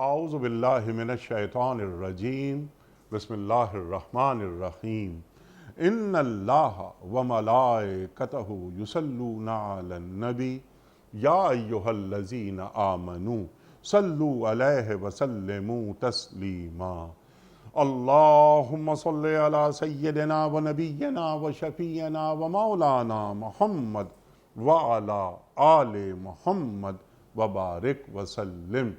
اعوذ باللہ من الشیطان الرجیم بسم اللہ الرحمن الرحیم ان اللہ وملائکتہ یصلون علی النبی یا ایہا الذین آمنوا صلوا علیہ وسلموا تسلیما اللہم صلی علی سیدنا و نبینا و شفیعنا و مولانا محمد وعلی آل محمد وبارک وسلم۔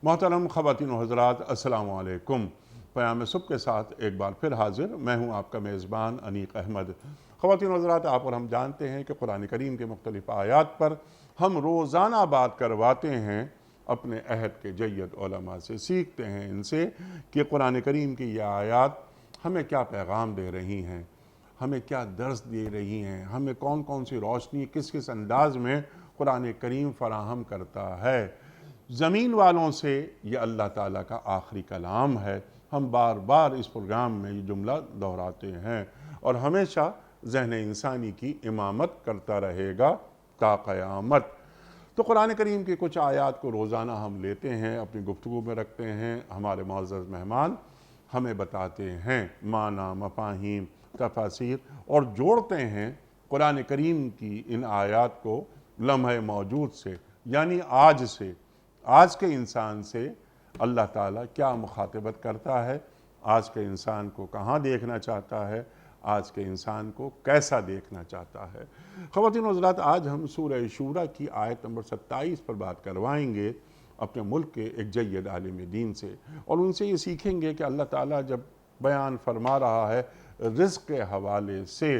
محترم خواتین و حضرات، السلام علیکم۔ پیام صبح کے ساتھ ایک بار پھر حاضر میں ہوں آپ کا میزبان انیق احمد۔ خواتین و حضرات، آپ اور ہم جانتے ہیں کہ قرآن کریم کے مختلف آیات پر ہم روزانہ بات کرواتے ہیں، اپنے عہد کے جید علماء سے سیکھتے ہیں ان سے کہ قرآن کریم کی یہ آیات ہمیں کیا پیغام دے رہی ہیں، ہمیں کیا درس دے رہی ہیں، ہمیں کون کون سی روشنی کس کس انداز میں قرآن کریم فراہم کرتا ہے۔ زمین والوں سے یہ اللہ تعالیٰ کا آخری کلام ہے۔ ہم بار بار اس پروگرام میں یہ جملہ دہراتے ہیں اور ہمیشہ ذہن انسانی کی امامت کرتا رہے گا تا قیامت۔ تو قرآن کریم کی کچھ آیات کو روزانہ ہم لیتے ہیں، اپنی گفتگو میں رکھتے ہیں، ہمارے معزز مہمان ہمیں بتاتے ہیں معنی، مفاہیم، تفاسیر اور جوڑتے ہیں قرآن کریم کی ان آیات کو لمحہ موجود سے، یعنی آج سے، آج کے انسان سے اللہ تعالیٰ کیا مخاطبت کرتا ہے، آج کے انسان کو کہاں دیکھنا چاہتا ہے، آج کے انسان کو کیسا دیکھنا چاہتا ہے۔ خواتین و حضرات، آج ہم سورہ شورى کی آیت نمبر 27 پر بات کروائیں گے اپنے ملک کے ایک جید عالم دین سے، اور ان سے یہ سیکھیں گے کہ اللہ تعالیٰ جب بیان فرما رہا ہے رزق کے حوالے سے،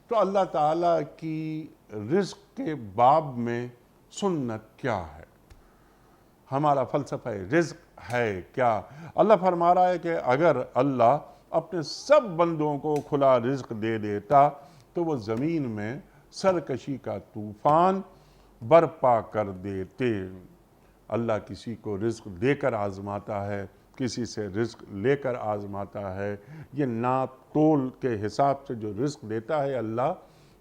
تو اللہ تعالیٰ کی رزق کے باب میں سنت کیا ہے، ہمارا فلسفہ رزق ہے کیا۔ اللہ فرما رہا ہے کہ اگر اللہ اپنے سب بندوں کو کھلا رزق دے دیتا تو وہ زمین میں سرکشی کا طوفان برپا کر دیتے۔ اللہ کسی کو رزق دے کر آزماتا ہے، کسی سے رزق لے کر آزماتا ہے۔ یہ ناپ تول کے حساب سے جو رزق دیتا ہے اللہ،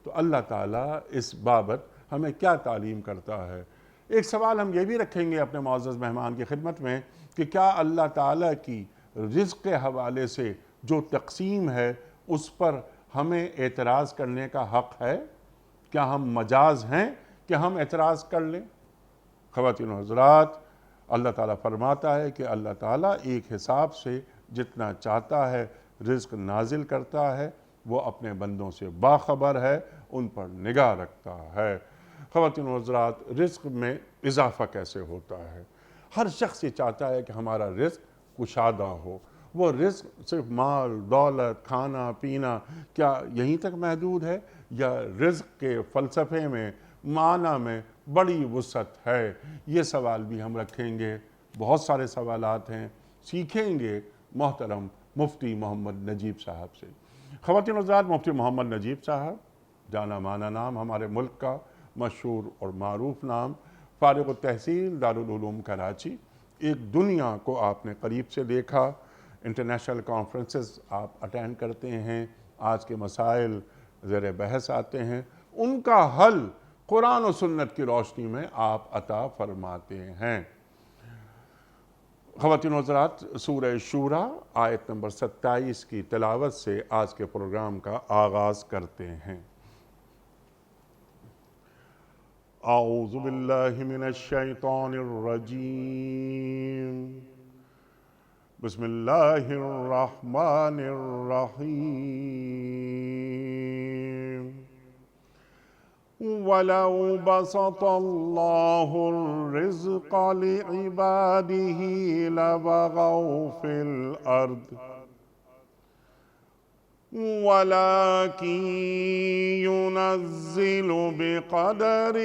تو اللہ تعالیٰ اس بابت ہمیں کیا تعلیم کرتا ہے۔ ایک سوال ہم یہ بھی رکھیں گے اپنے معزز مہمان کی خدمت میں کہ کیا اللہ تعالیٰ کی رزق کے حوالے سے جو تقسیم ہے اس پر ہمیں اعتراض کرنے کا حق ہے؟ کیا ہم مجاز ہیں کہ ہم اعتراض کر لیں؟ خواتین و حضرات، اللہ تعالیٰ فرماتا ہے کہ اللہ تعالیٰ ایک حساب سے جتنا چاہتا ہے رزق نازل کرتا ہے، وہ اپنے بندوں سے باخبر ہے، ان پر نگاہ رکھتا ہے۔ خواتین و حضرات، رزق میں اضافہ کیسے ہوتا ہے؟ ہر شخص یہ چاہتا ہے کہ ہمارا رزق کشادہ ہو۔ وہ رزق صرف مال، دولت، کھانا، پینا، کیا یہیں تک محدود ہے، یا رزق کے فلسفے میں، معنی میں بڑی وسعت ہے؟ یہ سوال بھی ہم رکھیں گے۔ بہت سارے سوالات ہیں، سیکھیں گے محترم مفتی محمد نجیب صاحب سے۔ خواتین و حضرات، مفتی محمد نجیب صاحب جانا مانا نام، ہمارے ملک کا مشہور اور معروف نام، فارغ التحصیل دارالعلوم کراچی۔ ایک دنیا کو آپ نے قریب سے دیکھا، انٹرنیشنل کانفرنسز آپ اٹینڈ کرتے ہیں، آج کے مسائل زیر بحث آتے ہیں، ان کا حل قرآن و سنت کی روشنی میں آپ عطا فرماتے ہیں۔ خواتین و حضرات، سورہ شورى آیت نمبر 27 کی تلاوت سے آج کے پروگرام کا آغاز کرتے ہیں۔ اعوذ باللہ من الشیطان الرجیم بسم اللہ الرحمن الرحیم وَلَوْ بَسَطَ اللَّهُ الرِّزْقَ لِعِبَادِهِ لَبَغَوْا فِي الْأَرْضِ وَلَكِنْ يُنَزِّلُ بِقَدَرٍ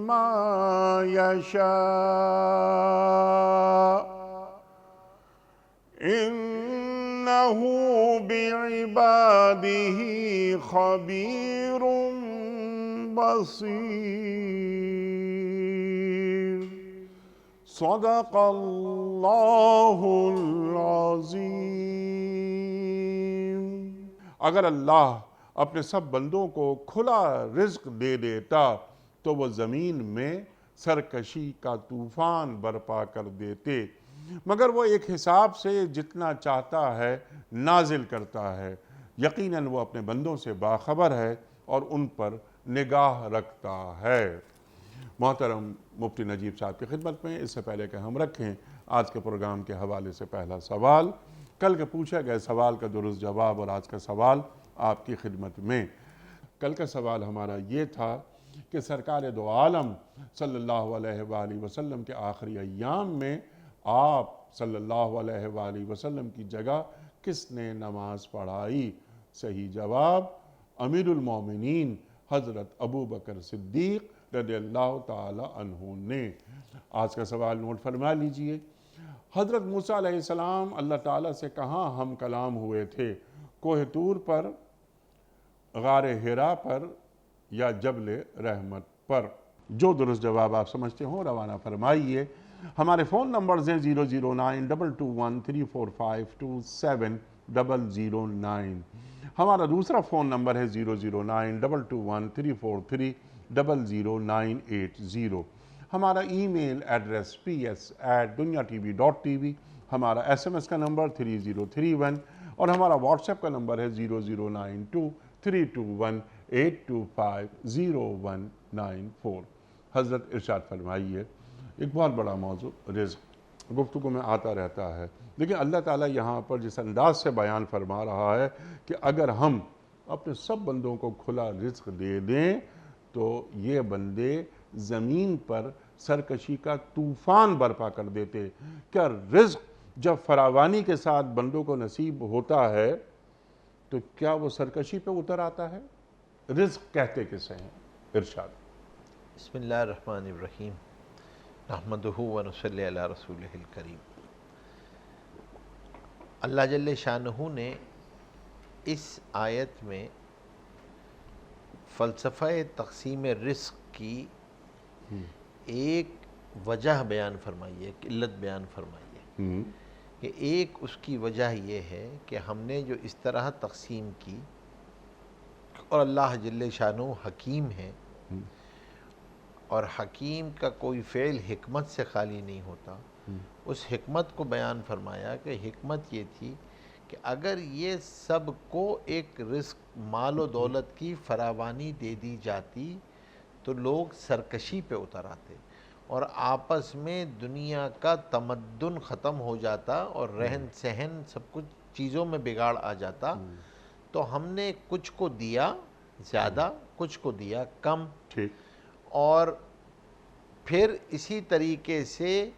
مَا يَشَاءُ إِنَّهُ بِعِبَادِهِ خَبِيرٌ بصیر۔ صدق اللہ العظیم۔ اگر اللہ اپنے سب بندوں کو کھلا رزق دے دیتا تو وہ زمین میں سرکشی کا طوفان برپا کر دیتے، مگر وہ ایک حساب سے جتنا چاہتا ہے نازل کرتا ہے، یقیناً وہ اپنے بندوں سے باخبر ہے اور ان پر نگاہ رکھتا ہے۔ محترم مفتی نجیب صاحب کی خدمت میں اس سے پہلے کہ ہم رکھیں آج کے پروگرام کے حوالے سے پہلا سوال، کل کے پوچھے گئے سوال کا درست جواب اور آج کا سوال آپ کی خدمت میں۔ کل کا سوال ہمارا یہ تھا کہ سرکار دو عالم صلی اللہ علیہ وآلہ وسلم کے آخری ایام میں آپ صلی اللہ علیہ وآلہ وسلم کی جگہ کس نے نماز پڑھائی؟ صحیح جواب امیر المومنین حضرت ابو بکر صدیق رضی اللہ تعالی عنہ نے۔ آج کا سوال نوٹ فرما لیجئے۔ حضرت موسیٰ علیہ السلام اللہ تعالیٰ سے کہاں ہم کلام ہوئے تھے؟ کوہ طور پر، غار حرا پر، یا جبل رحمت پر؟ جو درست جواب آپ سمجھتے ہوں روانہ فرمائیے۔ ہمارے فون نمبرز ہیں 00922134527 ہمارا دوسرا فون نمبر ہے 0092234300980 ہمارا ای میل ایڈریس ps@dunyatv.tv ہمارا SMS کا نمبر 3031 اور ہمارا واٹس ایپ کا نمبر ہے 009232182509194۔ حضرت ارشاد فرمائیے۔ ایک بہت بڑا موضوع رزق گفتگو میں آتا رہتا ہے، لیکن اللہ تعالیٰ یہاں پر جس انداز سے بیان فرما رہا ہے کہ اگر ہم اپنے سب بندوں کو کھلا رزق دے دیں تو یہ بندے زمین پر سرکشی کا طوفان برپا کر دیتے۔ کیا رزق جب فراوانی کے ساتھ بندوں کو نصیب ہوتا ہے تو کیا وہ سرکشی پہ اتر آتا ہے؟ رزق کہتے کسے ہیں؟ ارشاد۔ بسم اللہ الرحمن الرحیم، نحمدہ ونصلی علی رسولہ الکریم۔ اللہ جل شانہ نے اس آیت میں فلسفہ تقسیم رزق کی ایک وجہ بیان فرمائی ہے، ایک علت بیان فرمائی ہے کہ ایک اس کی وجہ یہ ہے کہ ہم نے جو اس طرح تقسیم کی، اور اللہ جل شانہ حکیم ہے، اور حکیم کا کوئی فعل حکمت سے خالی نہیں ہوتا، اس حکمت کو بیان فرمایا کہ حکمت یہ تھی کہ اگر یہ سب کو ایک رزق مال و دولت کی فراوانی دے دی جاتی تو لوگ سرکشی پہ اتر آتے اور آپس میں دنیا کا تمدن ختم ہو جاتا اور رہن سہن سب کچھ چیزوں میں بگاڑ آ جاتا۔ تو ہم نے کچھ کو دیا زیادہ، کچھ کو دیا کم، اور پھر اسی طریقے سے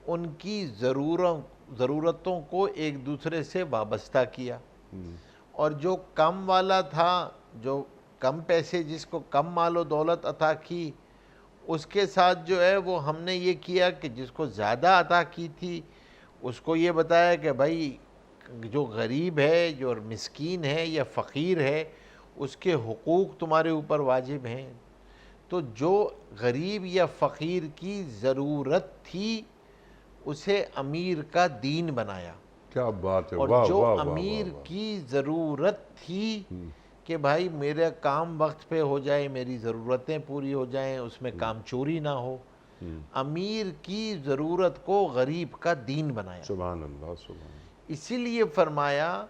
ان کی ضرورتوں کو ایک دوسرے سے وابستہ کیا، اور جو کم والا تھا، جو کم پیسے، جس کو کم مال و دولت عطا کی، اس کے ساتھ جو ہے وہ ہم نے یہ کیا کہ جس کو زیادہ عطا کی تھی اس کو یہ بتایا کہ بھائی جو غریب ہے، جو مسکین ہے یا فقیر ہے، اس کے حقوق تمہارے اوپر واجب ہیں۔ تو جو غریب یا فقیر کی ضرورت تھی اسے امیر کا دین بنایا۔ کیا بات ہے! اور جو امیر کی ضرورت تھی کہ بھائی میرا کام وقت پہ ہو جائے، میری ضرورتیں پوری ہو جائیں، اس میں کام چوری نہ ہو، امیر کی ضرورت کو غریب کا دین بنایا۔ سبحان اللہ، سبحان اللہ۔ اسی لیے فرمایا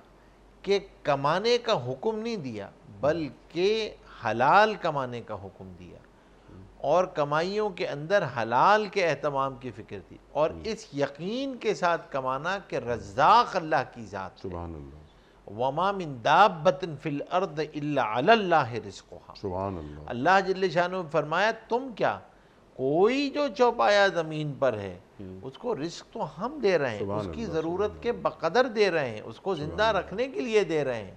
کہ کمانے کا حکم نہیں دیا بلکہ حلال کمانے کا حکم دیا، اور کمائیوں کے اندر حلال کے اہتمام کی فکر تھی، اور اس یقین کے ساتھ کمانا کہ رزاق اللہ کی ذات ہے۔ سبحان اللہ۔ وَمَا مِن دَابَّةٍ فِي الْأَرْضِ إِلَّا عَلَى اللَّهِ رِزْقُهَا۔ سبحان اللہ۔ اللہ جل شانہ نے فرمایا تم کیا، کوئی جو چوپایا زمین پر ہے اس کو رزق تو ہم دے رہے ہیں، اس کی ضرورت کے بقدر دے رہے ہیں، اس کو زندہ رکھنے کے لیے دے رہے ہیں۔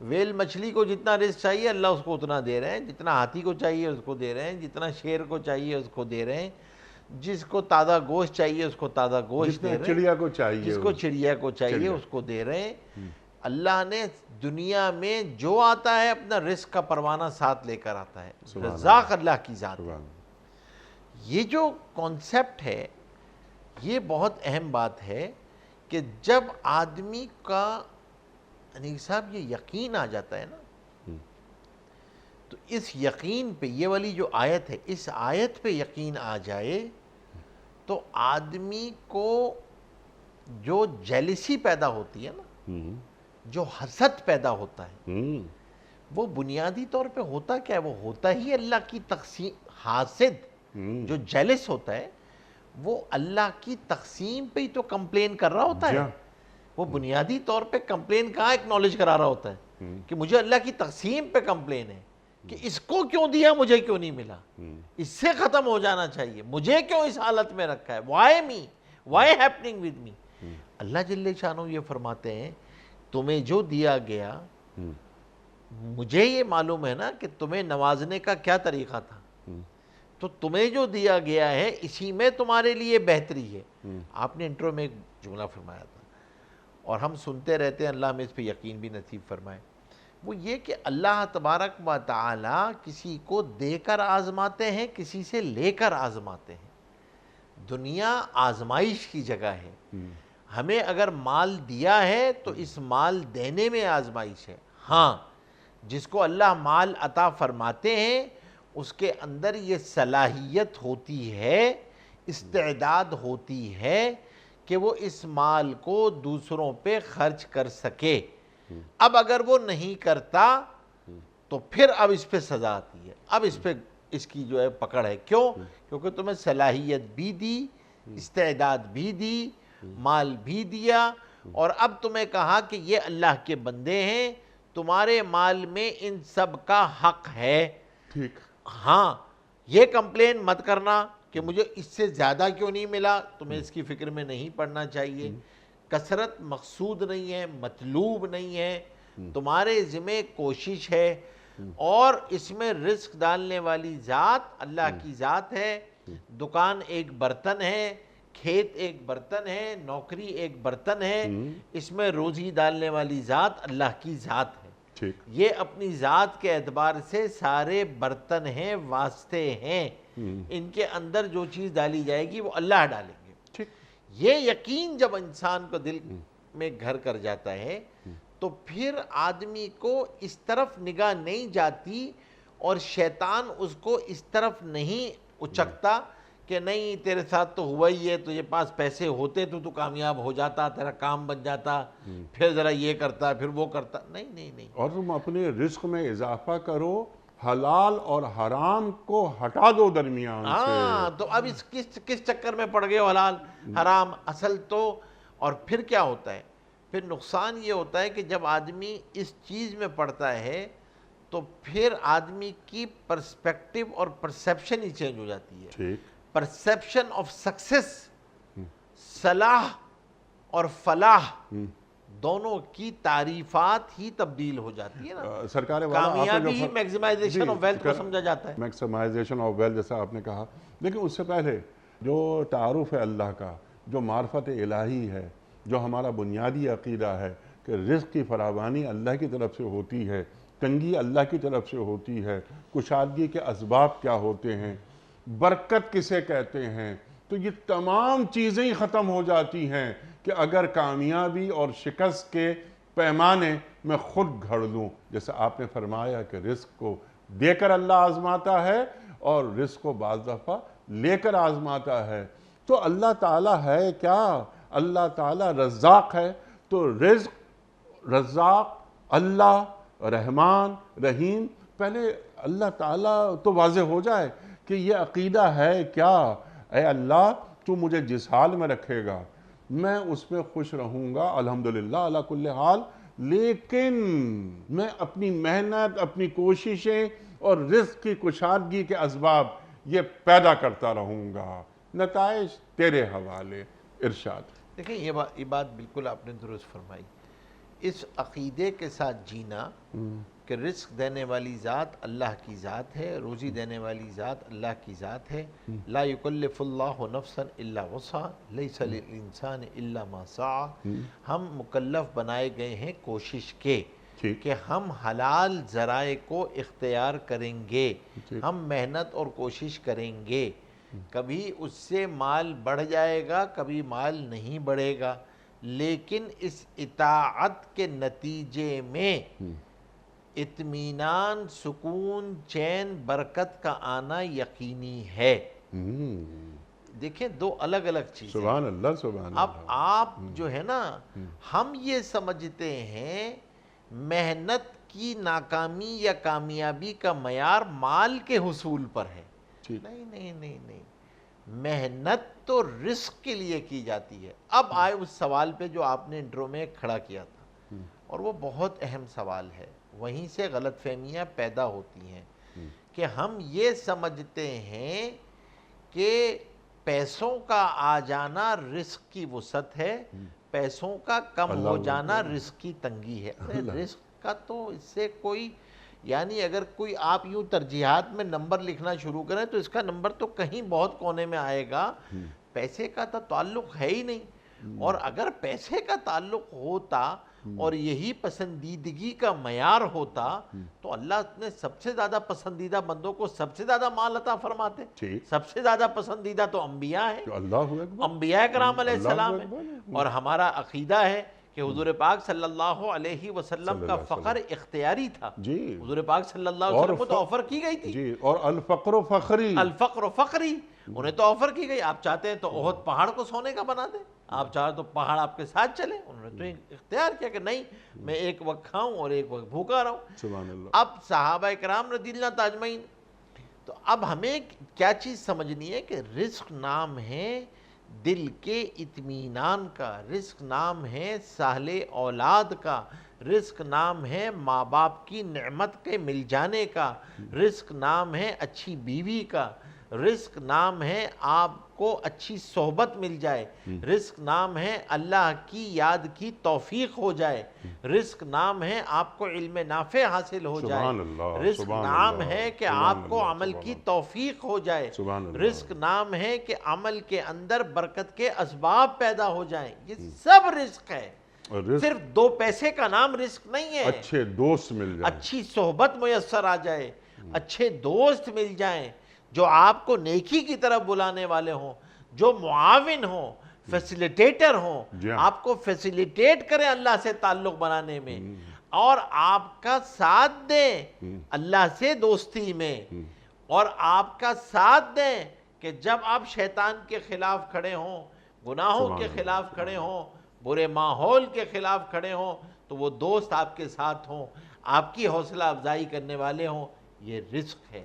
ویل مچھلی کو جتنا رزق چاہیے اللہ اس کو اتنا دے رہے ہیں، جتنا ہاتھی کو چاہیے اس کو دے رہے ہیں، جتنا شیر کو چاہیے اس کو دے رہے ہیں، جس کو تازہ گوشت چاہیے اس کو تازہ گوشت دے رہے ہیں، چڑیا کو چاہیے جس کو چڑیا کو چاہیے اس کو دے رہے ہیں۔ اللہ نے دنیا میں جو آتا ہے اپنا رزق کا پروانہ ساتھ لے کر آتا ہے، رزاق اللہ کی ذات ہے۔ یہ جو کانسیپٹ ہے یہ بہت اہم بات ہے کہ جب آدمی کا صاحب یہ یقین آ جاتا ہے نا تو اس یقین پہ، یہ والی جو آیت ہے، اس آیت پہ یقین آ جائے تو آدمی کو جو جیلسی پیدا ہوتی ہے نا، جو حسد پیدا ہوتا ہے، وہ بنیادی طور پہ ہوتا کیا ہے؟ وہ ہوتا ہی اللہ کی تقسیم. حاسد جو جیلس ہوتا ہے وہ اللہ کی تقسیم پہ ہی تو کمپلین کر رہا ہوتا ہے. وہ بنیادی طور پہ کمپلین کہاں ایکنالج کرا رہا ہوتا ہے کہ مجھے اللہ کی تقسیم پہ کمپلین ہے کہ اس کو کیوں دیا، مجھے کیوں نہیں ملا، اس سے ختم ہو جانا چاہیے، مجھے کیوں اس حالت میں رکھا ہے، why me, why happening with me. اللہ جل شانہ یہ فرماتے ہیں تمہیں جو دیا گیا، مجھے یہ معلوم ہے نا کہ تمہیں نوازنے کا کیا طریقہ تھا، تو تمہیں جو دیا گیا ہے اسی میں تمہارے لیے بہتری ہے. آپ نے انٹرو میں ایک جملہ فرمایا تھا اور ہم سنتے رہتے ہیں، اللہ ہمیں اس پہ یقین بھی نصیب فرمائے. وہ یہ کہ اللہ تبارک و تعالی کسی کو دے کر آزماتے ہیں، کسی سے لے کر آزماتے ہیں. دنیا آزمائش کی جگہ ہے. ہمیں اگر مال دیا ہے تو اس مال دینے میں آزمائش ہے. ہاں، جس کو اللہ مال عطا فرماتے ہیں اس کے اندر یہ صلاحیت ہوتی ہے، استعداد ہوتی ہے کہ وہ اس مال کو دوسروں پہ خرچ کر سکے. اب اگر وہ نہیں کرتا تو پھر اب اس پہ سزا آتی ہے، اب اس پہ اس کی جو ہے پکڑ ہے. کیوں؟ کیونکہ تمہیں صلاحیت بھی دی، استعداد بھی دی، مال بھی دیا، اور اب تمہیں کہا کہ یہ اللہ کے بندے ہیں، تمہارے مال میں ان سب کا حق ہے. ٹھیک. ہاں، یہ کمپلین مت کرنا کہ مجھے اس سے زیادہ کیوں نہیں ملا، تمہیں اس کی فکر میں نہیں پڑنا چاہیے. کثرت مقصود نہیں ہے، مطلوب نہیں ہے، تمہارے ذمہ کوشش ہے. اور اس میں رزق ڈالنے والی ذات اللہ کی ذات ہے. دکان ایک برتن ہے، کھیت ایک برتن ہے، نوکری ایک برتن ہے، اس میں روزی ڈالنے والی ذات اللہ کی ذات ہے. یہ اپنی ذات کے اعتبار سے سارے برتن ہیں، واسطے ہیں. ان کے اندر جو چیز ڈالی جائے گی وہ اللہ ڈالیں گے. یہ یقین جب انسان کو دل میں گھر کر جاتا ہے تو پھر آدمی کو اس طرف نگاہ نہیں جاتی اور شیطان اس کو اس طرف نہیں اچکتا کہ نہیں تیرے ساتھ تو ہوا ہی ہے، تجھے پاس پیسے ہوتے تو کامیاب ہو جاتا، تیرا کام بن جاتا، پھر ذرا یہ کرتا پھر وہ کرتا. نہیں نہیں نہیں. اور تم اپنے رزق میں اضافہ کرو، حلال اور حرام کو ہٹا دو درمیان سے. ہاں، تو اب اس کس چکر میں پڑ گئے ہو، حلال حرام اصل تو. اور پھر کیا ہوتا ہے؟ پھر نقصان یہ ہوتا ہے کہ جب آدمی اس چیز میں پڑتا ہے تو پھر آدمی کی پرسپیکٹیو اور پرسیپشن ہی چینج ہو جاتی ہے. ٹھیک. پرسیپشن آف سکسس، صلاح اور فلاح دونوں کی تعریفات ہی تبدیل ہو جاتی ہے نا. سرکار والا کامیابی ہی میگزیمائزیشن آف ویلتھ کو سمجھا جاتا ہے. میکسیمائزیشن آف ویلتھ جیسا آپ نے کہا. لیکن اس سے پہلے جو تعارف ہے اللہ کا، جو معرفت الہی ہے، جو ہمارا بنیادی عقیدہ ہے کہ رزق کی فراوانی اللہ کی طرف سے ہوتی ہے، تنگی اللہ کی طرف سے ہوتی ہے، کشادگی کے اسباب کیا ہوتے ہیں، برکت کسے کہتے ہیں، تو یہ تمام چیزیں ہی ختم ہو جاتی ہیں کہ اگر کامیابی اور شکست کے پیمانے میں خود گھڑ لوں. جیسے آپ نے فرمایا کہ رزق کو دے کر اللہ آزماتا ہے اور رزق کو بعض دفعہ لے کر آزماتا ہے. تو اللہ تعالیٰ ہے کیا؟ اللہ تعالیٰ رزاق ہے. تو رزاق اللہ، رحمان، رحیم، پہلے اللہ تعالیٰ تو واضح ہو جائے کہ یہ عقیدہ ہے کیا. اے اللہ، تو مجھے جس حال میں رکھے گا میں اس میں خوش رہوں گا، الحمدللہ علی کل حال. لیکن میں اپنی محنت، اپنی کوششیں اور رزق کی کشادگی کے اسباب یہ پیدا کرتا رہوں گا. نتائج تیرے حوالے. ارشاد. دیکھیں یہ بات بالکل آپ نے درست فرمائی. اس عقیدے کے ساتھ جینا کہ رزق دینے والی ذات اللہ کی ذات ہے، روزی دینے والی ذات اللہ کی ذات ہے. لا یکلف اللہ نفسا الا وسعہا لیس للانسان الا ما سعی. ہم مکلف بنائے گئے ہیں کوشش کے کہ ہم حلال ذرائع کو اختیار کریں گے، ہم محنت اور کوشش کریں گے. کبھی اس سے مال بڑھ جائے گا، کبھی مال نہیں بڑھے گا، لیکن اس اطاعت کے نتیجے میں اطمینان، سکون، چین، برکت کا آنا یقینی ہے۔ دیکھیں دو الگ الگ چیزیں۔ سبحان اللہ، سبحان اب اللہ۔ آپ جو ہے نا، ہم یہ سمجھتے ہیں محنت کی ناکامی یا کامیابی کا معیار مال کے حصول پر ہے۔ نہیں نہیں نہیں نہیں، محنت تو رزق کے لیے کی جاتی ہے۔ اب آئے اس سوال پہ جو آپ نے انٹرو میں کھڑا کیا تھا، اور وہ بہت اہم سوال ہے، وہیں سے غلط فہمیاں پیدا ہوتی ہیں کہ ہم یہ سمجھتے ہیں کہ پیسوں کا آ جانا رزق کی وسعت ہے، پیسوں کا کم ہو جانا رزق کی تنگی ہے۔ رزق کا تو اس سے کوئی، یعنی اگر کوئی آپ یوں ترجیحات میں نمبر لکھنا شروع کریں تو اس کا نمبر تو کہیں بہت کونے میں آئے گا، پیسے کا تو تعلق ہے ہی نہیں۔ اور اگر پیسے کا تعلق ہوتا اور یہی پسندیدگی کا معیار ہوتا تو اللہ نے سب سے زیادہ پسندیدہ بندوں کو سب سے زیادہ مال عطا فرماتے۔ سب سے زیادہ پسندیدہ تو انبیاء ہیں، انبیاء کرام علیہ السلام ہیں۔ اور ہمارا عقیدہ ہے کہ حضور پاک صلی اللہ علیہ وسلم کا فخر اختیاری تھا۔ حضور پاک صلی اللہ علیہ وسلم کو تو آفر کی گئی تھی، اور الفقر فخری، الفقر فخری، انہیں تو آفر کی گئی، آپ چاہتے ہیں تو احد پہاڑ کو سونے کا بنا دیں، آپ چاہتے تو پہاڑ آپ کے ساتھ چلے۔ انہوں نے تو اختیار کیا کہ نہیں، میں ایک وقت کھاؤں اور ایک وقت بھوکا رہوں۔ سبحان اللہ۔ اب صحابہ کرام رضی اللہ تعالی، تو اب ہمیں کیا چیز سمجھنی ہے کہ رزق نام ہے دل کے اطمینان کا، رزق نام ہے سہل اولاد کا، رزق نام ہے ماں باپ کی نعمت کے مل جانے کا، رزق نام ہے اچھی بیوی کا، رزق نام ہے آپ کو اچھی صحبت مل جائے، رزق نام ہے اللہ کی یاد کی توفیق ہو جائے، رزق نام ہے آپ کو علم نافع حاصل ہو جائے، رزق نام ہے کہ آپ کو عمل کی توفیق ہو جائے، رزق نام ہے کہ عمل کے اندر برکت کے اسباب پیدا ہو جائیں۔ یہ سب رزق ہے، صرف دو پیسے کا نام رزق نہیں ہے۔ اچھے دوست مل جائیں، اچھی صحبت میسر آ جائے، اچھے دوست مل جائیں جو آپ کو نیکی کی طرف بلانے والے ہوں، جو معاون ہوں، فیسیلیٹیٹر ہوں، آپ کو فیسیلیٹیٹ کریں اللہ سے تعلق بنانے میں، اور آپ کا ساتھ دیں اللہ سے دوستی میں، اور آپ کا ساتھ دیں کہ جب آپ شیطان کے خلاف کھڑے ہوں، گناہوں کے خلاف کھڑے ہوں، برے ماحول کے خلاف کھڑے ہوں، تو وہ دوست آپ کے ساتھ ہوں، آپ کی حوصلہ افزائی کرنے والے ہوں۔ یہ رزق ہے۔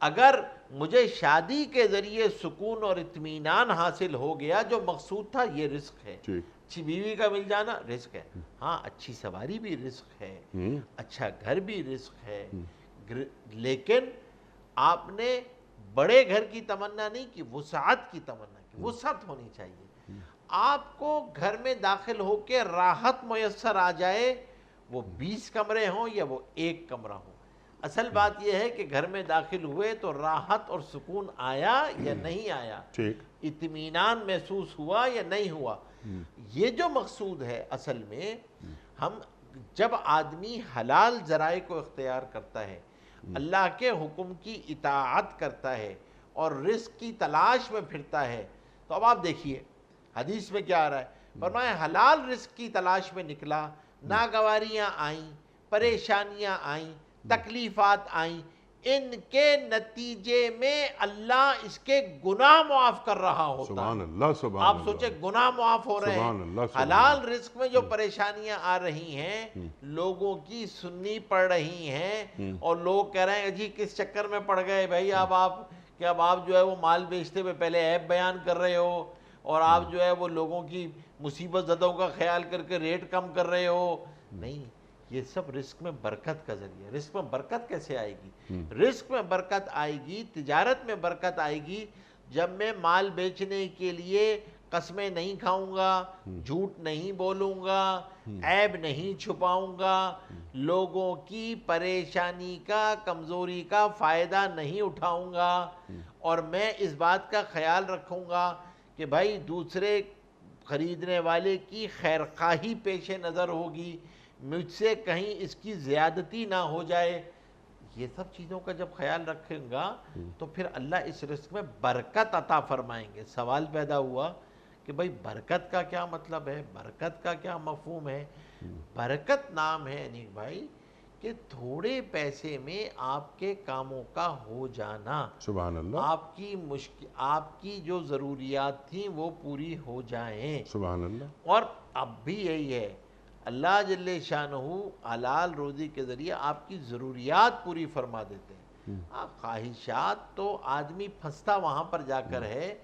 اگر مجھے شادی کے ذریعے سکون اور اطمینان حاصل ہو گیا جو مقصود تھا، یہ رزق ہے۔ اچھی بیوی کا مل جانا رزق ہے، ہاں اچھی سواری بھی رزق ہے، اچھا گھر بھی رزق ہے، لیکن آپ نے بڑے گھر کی تمنا نہیں کی، وسعت کی تمنا کی۔ وسعت ہونی چاہیے، آپ کو گھر میں داخل ہو کے راحت میسر آ جائے، وہ 20 کمرے ہوں یا وہ 1 کمرہ ہو۔ اصل بات یہ ہے کہ گھر میں داخل ہوئے تو راحت اور سکون آیا یا نہیں آیا، اطمینان محسوس ہوا یا نہیں ہوا، یہ جو مقصود ہے۔ اصل میں ہم جب آدمی حلال ذرائع کو اختیار کرتا ہے، اللہ کے حکم کی اطاعت کرتا ہے اور رزق کی تلاش میں پھرتا ہے، تو اب آپ دیکھیے حدیث میں کیا آ رہا ہے، فرمایا حلال رزق کی تلاش میں نکلا، ناگواریاں آئیں، پریشانیاں آئیں، تکلیفات آئیں، ان کے نتیجے میں اللہ اس کے گناہ معاف کر رہا ہوتا سبحان ہے۔ اللہ، سبحان آپ اللہ، سوچیں گناہ معاف ہو رہے ہیں۔ حلال رزق میں جو پریشانیاں آ رہی ہیں، لوگوں کی سننی پڑ رہی ہیں، اور لوگ کہہ رہے ہیں جی کس چکر میں پڑ گئے بھائی، اب آپ جو ہے وہ مال بیچتے ہوئے پہلے عیب بیان کر رہے ہو، اور آپ جو ہے وہ لوگوں کی مصیبت زدوں کا خیال کر کے ریٹ کم کر رہے ہو۔ نہیں، یہ سب رزق میں برکت کا ذریعہ۔ رزق میں برکت کیسے آئے گی؟ رزق میں برکت آئے گی، تجارت میں برکت آئے گی جب میں مال بیچنے کے لیے قسمیں نہیں کھاؤں گا، جھوٹ نہیں بولوں گا، عیب نہیں چھپاؤں گا، لوگوں کی پریشانی کا، کمزوری کا فائدہ نہیں اٹھاؤں گا، اور میں اس بات کا خیال رکھوں گا کہ بھائی دوسرے خریدنے والے کی خیرخواہی پیش نظر ہوگی، مجھ سے کہیں اس کی زیادتی نہ ہو جائے۔ یہ سب چیزوں کا جب خیال رکھیں گا تو پھر اللہ اس رزق میں برکت عطا فرمائیں گے۔ سوال پیدا ہوا کہ بھائی برکت کا کیا مطلب ہے، برکت کا کیا مفہوم ہے؟ برکت نام ہے انیک بھائی کہ تھوڑے پیسے میں آپ کے کاموں کا ہو جانا، سبحان اللہ، آپ کی جو ضروریات تھیں وہ پوری ہو جائیں۔ سبحان اللہ، اور اب بھی یہی ہے، اللہ جل شانہ حلال روزی کے ذریعے آپ کی ضروریات پوری فرما دیتے ہیں۔ خواہشات تو آدمی پھنستا وہاں پر جا کر ہے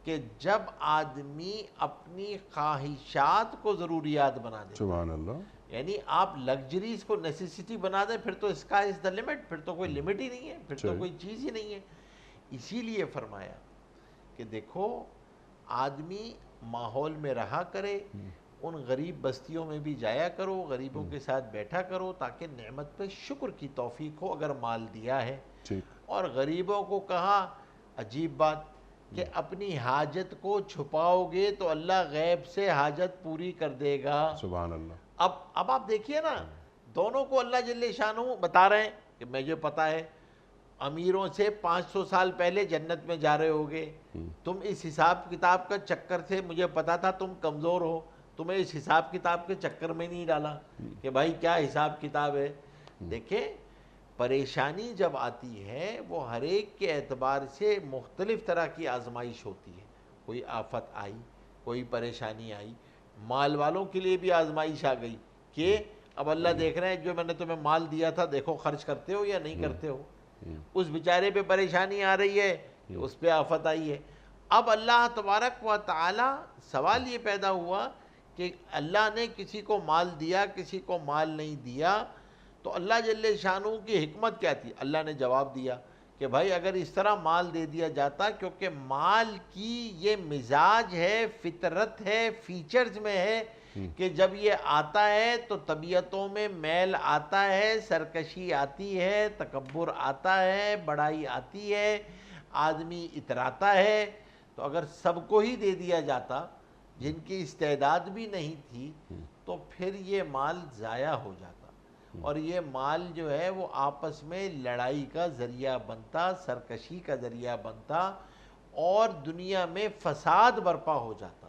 کہ جب آدمی اپنی خواہشات کو ضروریات بنا دے، سبحان اللہ، یعنی آپ لگژریز کو نیسیسٹی بنا دیں، پھر تو اسکائی از دا لمٹ، پھر تو کوئی لمٹ ہی نہیں ہے، پھر تو کوئی چیز ہی نہیں ہے۔ اسی لیے فرمایا کہ دیکھو آدمی ماحول میں رہا کرے، ان غریب بستیوں میں بھی جایا کرو، غریبوں کے ساتھ بیٹھا کرو، تاکہ نعمت پہ شکر کی توفیق ہو اگر مال دیا ہے۔ اور غریبوں کو کہا، عجیب بات کہ اپنی حاجت کو چھپاؤ گے تو اللہ غیب سے حاجت پوری کر دے گا۔ سبحان اللہ، اب آپ دیکھیے نا، دونوں کو اللہ جل شانہ بتا رہے ہیں کہ مجھے پتا ہے امیروں سے 500 سال پہلے جنت میں جا رہے ہوگے، تم اس حساب کتاب کا چکر سے، مجھے پتا تھا تم کمزور ہو، تمہیں اس حساب کتاب کے چکر میں نہیں ڈالا کہ بھائی کیا حساب کتاب ہے۔ دیکھیں پریشانی جب آتی ہے وہ ہر ایک کے اعتبار سے مختلف طرح کی آزمائش ہوتی ہے، کوئی آفت آئی، کوئی پریشانی آئی، مال والوں کے لیے بھی آزمائش آ گئی کہ اب اللہ دیکھ رہے ہیں جو میں نے تمہیں مال دیا تھا دیکھو خرچ کرتے ہو یا نہیں کرتے ہو۔ اس بیچارے پہ پریشانی آ رہی ہے کہ اس پہ آفت آئی ہے۔ اب اللہ تبارک و تعالی، سوال یہ پیدا ہوا کہ اللہ نے کسی کو مال دیا، کسی کو مال نہیں دیا، تو اللہ جل شانہ کی حکمت کیا تھی؟ اللہ نے جواب دیا کہ بھائی اگر اس طرح مال دے دیا جاتا، کیونکہ مال کی یہ مزاج ہے، فطرت ہے، فیچرز میں ہے کہ جب یہ آتا ہے تو طبیعتوں میں میل آتا ہے، سرکشی آتی ہے، تکبر آتا ہے، بڑائی آتی ہے، آدمی اتراتا ہے۔ تو اگر سب کو ہی دے دیا جاتا جن کی استعداد بھی نہیں تھی تو پھر یہ مال ضائع ہو جاتا، اور یہ مال جو ہے وہ آپس میں لڑائی کا ذریعہ بنتا، سرکشی کا ذریعہ بنتا، اور دنیا میں فساد برپا ہو جاتا،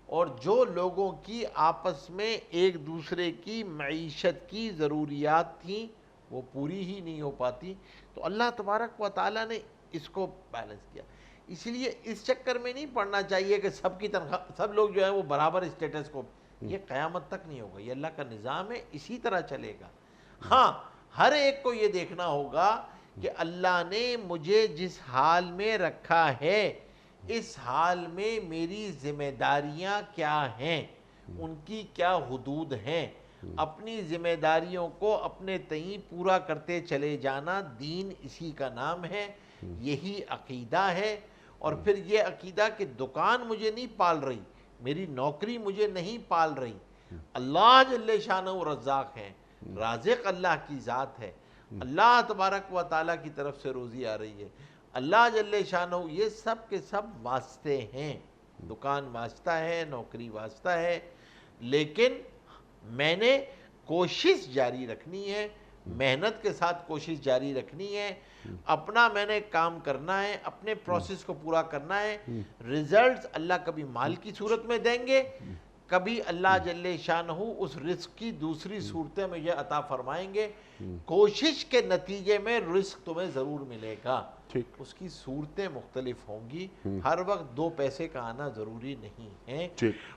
اور جو لوگوں کی آپس میں ایک دوسرے کی معیشت کی ضروریات تھیں وہ پوری ہی نہیں ہو پاتی۔ تو اللہ تبارک و تعالیٰ نے اس کو بیلنس کیا۔ اس لیے اس چکر میں نہیں پڑنا چاہیے کہ سب کی تنخواہ، سب لوگ جو ہیں وہ برابر اسٹیٹس کو، یہ قیامت تک نہیں ہوگا، یہ اللہ کا نظام ہے، اسی طرح چلے گا۔ ہاں ہر ایک کو یہ دیکھنا ہوگا کہ اللہ نے مجھے جس حال میں رکھا ہے اس حال میں میری ذمہ داریاں کیا ہیں، ان کی کیا حدود ہیں، اپنی ذمہ داریوں کو اپنے تئیں پورا کرتے چلے جانا، دین اسی کا نام ہے، یہی عقیدہ ہے۔ اور پھر یہ عقیدہ کہ دکان مجھے نہیں پال رہی، میری نوکری مجھے نہیں پال رہی، اللہ جل شانہ رزاق ہیں، رازق اللہ کی ذات ہے، اللہ تبارک و تعالیٰ کی طرف سے روزی آ رہی ہے، اللہ جل شانہ، یہ سب کے سب واسطے ہیں، دکان واسطہ ہے، نوکری واسطہ ہے، لیکن میں نے کوشش جاری رکھنی ہے، محنت کے ساتھ کوشش جاری رکھنی ہے، اپنا میں نے کام کرنا ہے، اپنے پروسیس کو پورا کرنا ہے۔ ریزلٹس اللہ کبھی مال کی صورت میں دیں گے، کبھی اللہ جل شانہ اس رزق کی دوسری صورتیں مجھے عطا فرمائیں گے۔ کوشش کے نتیجے میں رزق تمہیں ضرور ملے گا، اس کی صورتیں مختلف ہوں گی، ہر وقت 2 پیسے کا آنا ضروری نہیں ہے۔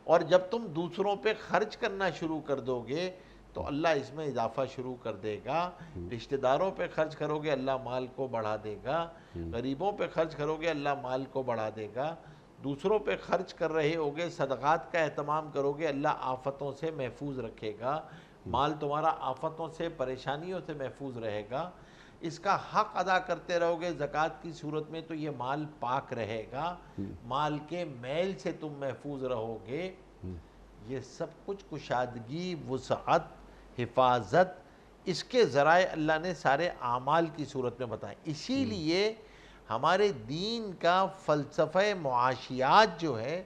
اور جب تم دوسروں پہ خرچ کرنا شروع کر دو گے تو اللہ اس میں اضافہ شروع کر دے گا، رشتہ داروں پہ خرچ کرو گے اللہ مال کو بڑھا دے گا، غریبوں پہ خرچ کرو گے اللہ مال کو بڑھا دے گا، دوسروں پہ خرچ کر رہے ہوگے، صدقات کا اہتمام کرو گے اللہ آفتوں سے محفوظ رکھے گا، مال تمہارا آفتوں سے پریشانیوں سے محفوظ رہے گا، اس کا حق ادا کرتے رہو گے زکوٰۃ کی صورت میں تو یہ مال پاک رہے گا، مال کے میل سے تم محفوظ رہو گے۔ یہ سب کچھ کشادگی، وسعت، حفاظت، اس کے ذرائع اللہ نے سارے اعمال کی صورت میں بتائیں۔ اسی لیے ہمارے دین کا فلسفہ معاشیات جو ہے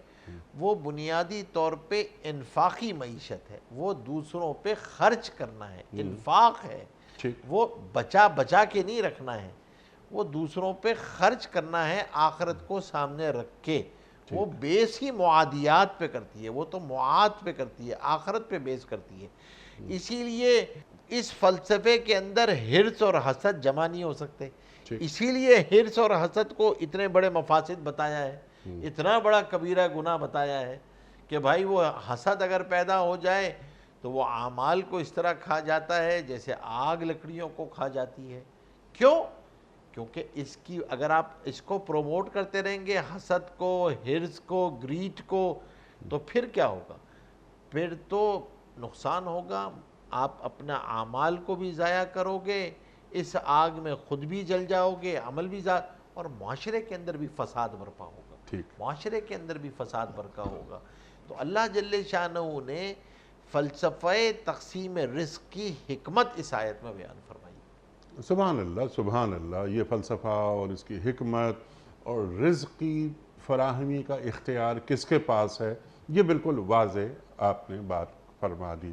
وہ بنیادی طور پہ انفاقی معیشت ہے، وہ دوسروں پہ خرچ کرنا ہے، انفاق ہے، وہ بچا بچا کے نہیں رکھنا ہے، وہ دوسروں پہ خرچ کرنا ہے آخرت کو سامنے رکھ کے، وہ بیس ہی معادیات پہ کرتی ہے، وہ تو معاد پہ کرتی ہے، آخرت پہ بیس کرتی ہے. اسی لیے اس فلسفے کے اندر حرص اور حسد جمع نہیں ہو سکتے. اسی لیے حرص اور حسد کو اتنے بڑے مفاسد بتایا ہے، اتنا بڑا کبیرہ گناہ بتایا ہے کہ بھائی وہ حسد اگر پیدا ہو جائے تو وہ اعمال کو اس طرح کھا جاتا ہے جیسے آگ لکڑیوں کو کھا جاتی ہے. کیوں؟ کیونکہ اس کی اگر آپ اس کو پروموٹ کرتے رہیں گے، حسد کو، حرص کو، گریڈ کو، تو پھر کیا ہوگا؟ پھر تو نقصان ہوگا. آپ اپنا اعمال کو بھی ضائع کرو گے، اس آگ میں خود بھی جل جاؤ گے، عمل بھی ضائع، اور معاشرے کے اندر بھی فساد برپا ہوگا. معاشرے کے اندر بھی فساد برپا ہوگا. تو اللہ جل شانہ نے فلسفہ تقسیم رزق کی حکمت اس آیت میں بیان فرمائی. سبحان اللہ، سبحان اللہ. یہ فلسفہ اور اس کی حکمت اور رزق کی فراہمی کا اختیار کس کے پاس ہے، یہ بالکل واضح آپ نے بات فرما دی.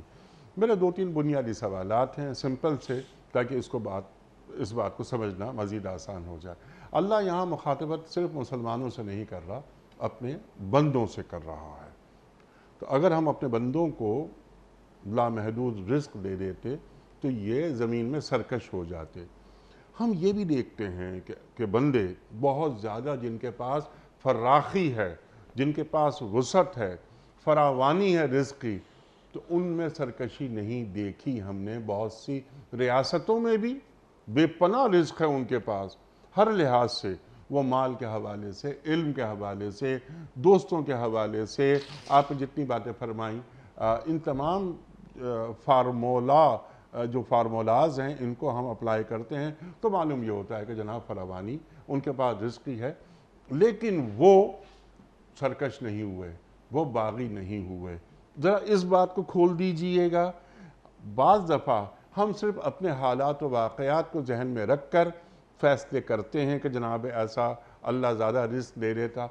میرے 2-3 بنیادی سوالات ہیں سمپل سے، تاکہ اس بات کو سمجھنا مزید آسان ہو جائے. اللہ یہاں مخاطبت صرف مسلمانوں سے نہیں کر رہا، اپنے بندوں سے کر رہا ہے. تو اگر ہم اپنے بندوں کو لامحدود رزق دے دیتے تو یہ زمین میں سرکش ہو جاتے. ہم یہ بھی دیکھتے ہیں کہ بندے بہت زیادہ جن کے پاس فراخی ہے، جن کے پاس وسعت ہے، فراوانی ہے رزق کی، تو ان میں سرکشی نہیں دیکھی ہم نے. بہت سی ریاستوں میں بھی بے پناہ رزق ہے ان کے پاس، ہر لحاظ سے. وہ مال کے حوالے سے، علم کے حوالے سے، دوستوں کے حوالے سے. آپ نے جتنی باتیں فرمائیں، ان تمام جو فارمولاز ہیں، ان کو ہم اپلائی کرتے ہیں تو معلوم یہ ہوتا ہے کہ جناب فراوانی ان کے پاس رزقی ہے. لیکن وہ سرکش نہیں ہوئے، وہ باغی نہیں ہوئے. ذرا اس بات کو کھول دیجئے گا. بعض دفعہ ہم صرف اپنے حالات و واقعات کو ذہن میں رکھ کر فیصلے کرتے ہیں کہ جناب ایسا اللہ زیادہ رزق دے دیتا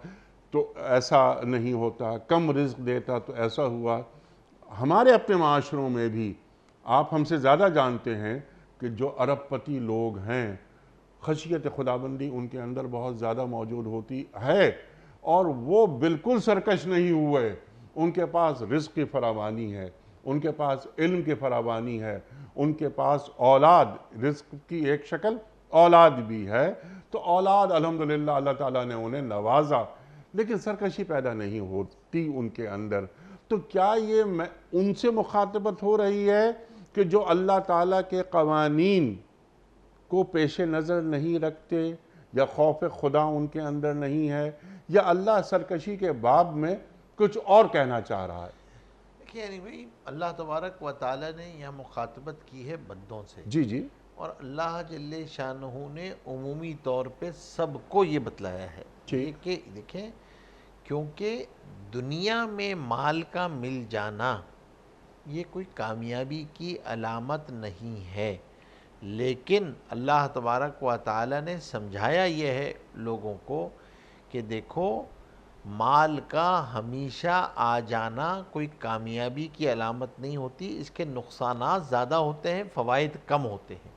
تو ایسا نہیں ہوتا، کم رزق دیتا تو ایسا ہوا. ہمارے اپنے معاشروں میں بھی آپ ہم سے زیادہ جانتے ہیں کہ جو ارب پتی لوگ ہیں، خشیت خداوندی ان کے اندر بہت زیادہ موجود ہوتی ہے، اور وہ بالکل سرکش نہیں ہوئے. ان کے پاس رزق کی فراوانی ہے، ان کے پاس علم کی فراوانی ہے، ان کے پاس اولاد، رزق کی ایک شکل اولاد بھی ہے. تو اولاد الحمدللہ اللہ تعالیٰ نے انہیں نوازا، لیکن سرکشی پیدا نہیں ہوتی ان کے اندر. تو کیا یہ ان سے مخاطبت ہو رہی ہے کہ جو اللہ تعالیٰ کے قوانین کو پیش نظر نہیں رکھتے، یا خوف خدا ان کے اندر نہیں ہے، یا اللہ سرکشی کے باب میں کچھ اور کہنا چاہ رہا ہے؟ دیکھیں یعنی بھائی اللہ تبارک و تعالیٰ نے یہاں مخاطبت کی ہے بندوں سے، جی اور اللہ جل شانہ نے عمومی طور پہ سب کو یہ بتلایا ہے یہ کہ دیکھیں، کیونکہ دنیا میں مال کا مل جانا یہ کوئی کامیابی کی علامت نہیں ہے، لیکن اللہ تبارک و تعالیٰ نے سمجھایا یہ ہے لوگوں کو کہ دیکھو، مال کا ہمیشہ آ جانا کوئی کامیابی کی علامت نہیں ہوتی، اس کے نقصانات زیادہ ہوتے ہیں، فوائد کم ہوتے ہیں.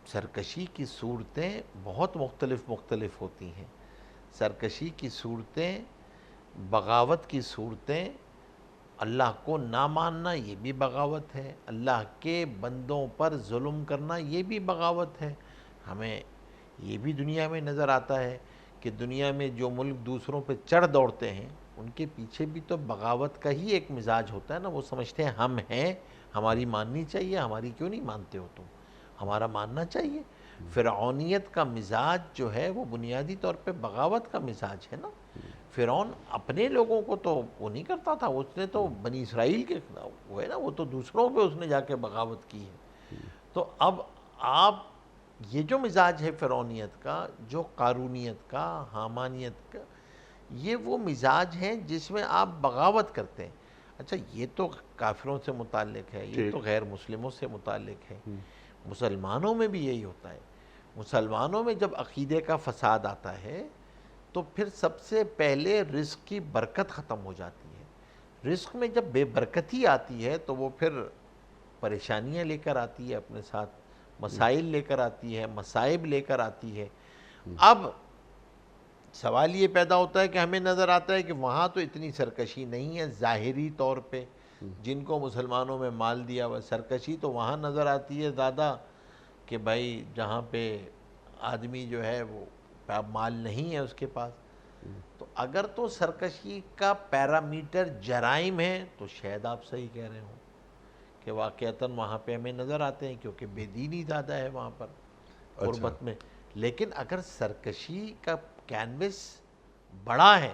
سرکشی کی صورتیں بہت مختلف ہوتی ہیں. سرکشی کی صورتیں، بغاوت کی صورتیں، اللہ کو نہ ماننا یہ بھی بغاوت ہے، اللہ کے بندوں پر ظلم کرنا یہ بھی بغاوت ہے. ہمیں یہ بھی دنیا میں نظر آتا ہے کہ دنیا میں جو ملک دوسروں پہ چڑھ دوڑتے ہیں ان کے پیچھے بھی تو بغاوت کا ہی ایک مزاج ہوتا ہے نا. وہ سمجھتے ہیں ہم ہیں، ہماری ماننی چاہیے، ہماری کیوں نہیں مانتے ہو تم، ہمارا ماننا چاہیے. فرعونیت کا مزاج جو ہے وہ بنیادی طور پہ بغاوت کا مزاج ہے نا. فرعون اپنے لوگوں کو تو وہ نہیں کرتا تھا، اس نے تو بنی اسرائیل کے وہ ہے نا، وہ تو دوسروں پہ اس نے جا کے بغاوت کی ہے. تو اب آپ یہ جو مزاج ہے فرعونیت کا، جو قارونیت کا، حامانیت کا، یہ وہ مزاج ہیں جس میں آپ بغاوت کرتے ہیں. اچھا یہ تو کافروں سے متعلق ہے، یہ تو غیر مسلموں سے متعلق ہے. مسلمانوں میں بھی یہی ہوتا ہے. مسلمانوں میں جب عقیدے کا فساد آتا ہے تو پھر سب سے پہلے رزق کی برکت ختم ہو جاتی ہے. رزق میں جب بے برکتی آتی ہے تو وہ پھر پریشانیاں لے کر آتی ہے، اپنے ساتھ مسائل لے کر آتی ہے، مصائب لے کر آتی ہے. اب سوال یہ پیدا ہوتا ہے کہ ہمیں نظر آتا ہے کہ وہاں تو اتنی سرکشی نہیں ہے ظاہری طور پہ، جن کو مسلمانوں میں مال دیا ہوا، سرکشی تو وہاں نظر آتی ہے زیادہ کہ بھائی جہاں پہ آدمی جو ہے وہ مال نہیں ہے اس کے پاس. تو اگر تو سرکشی کا پیرامیٹر جرائم ہے تو شاید آپ صحیح کہہ رہے ہوں کہ واقعتاً وہاں پہ ہمیں نظر آتے ہیں کیونکہ بے دینی زیادہ ہے وہاں پر قربت میں. لیکن اگر سرکشی کا کینوس بڑا ہے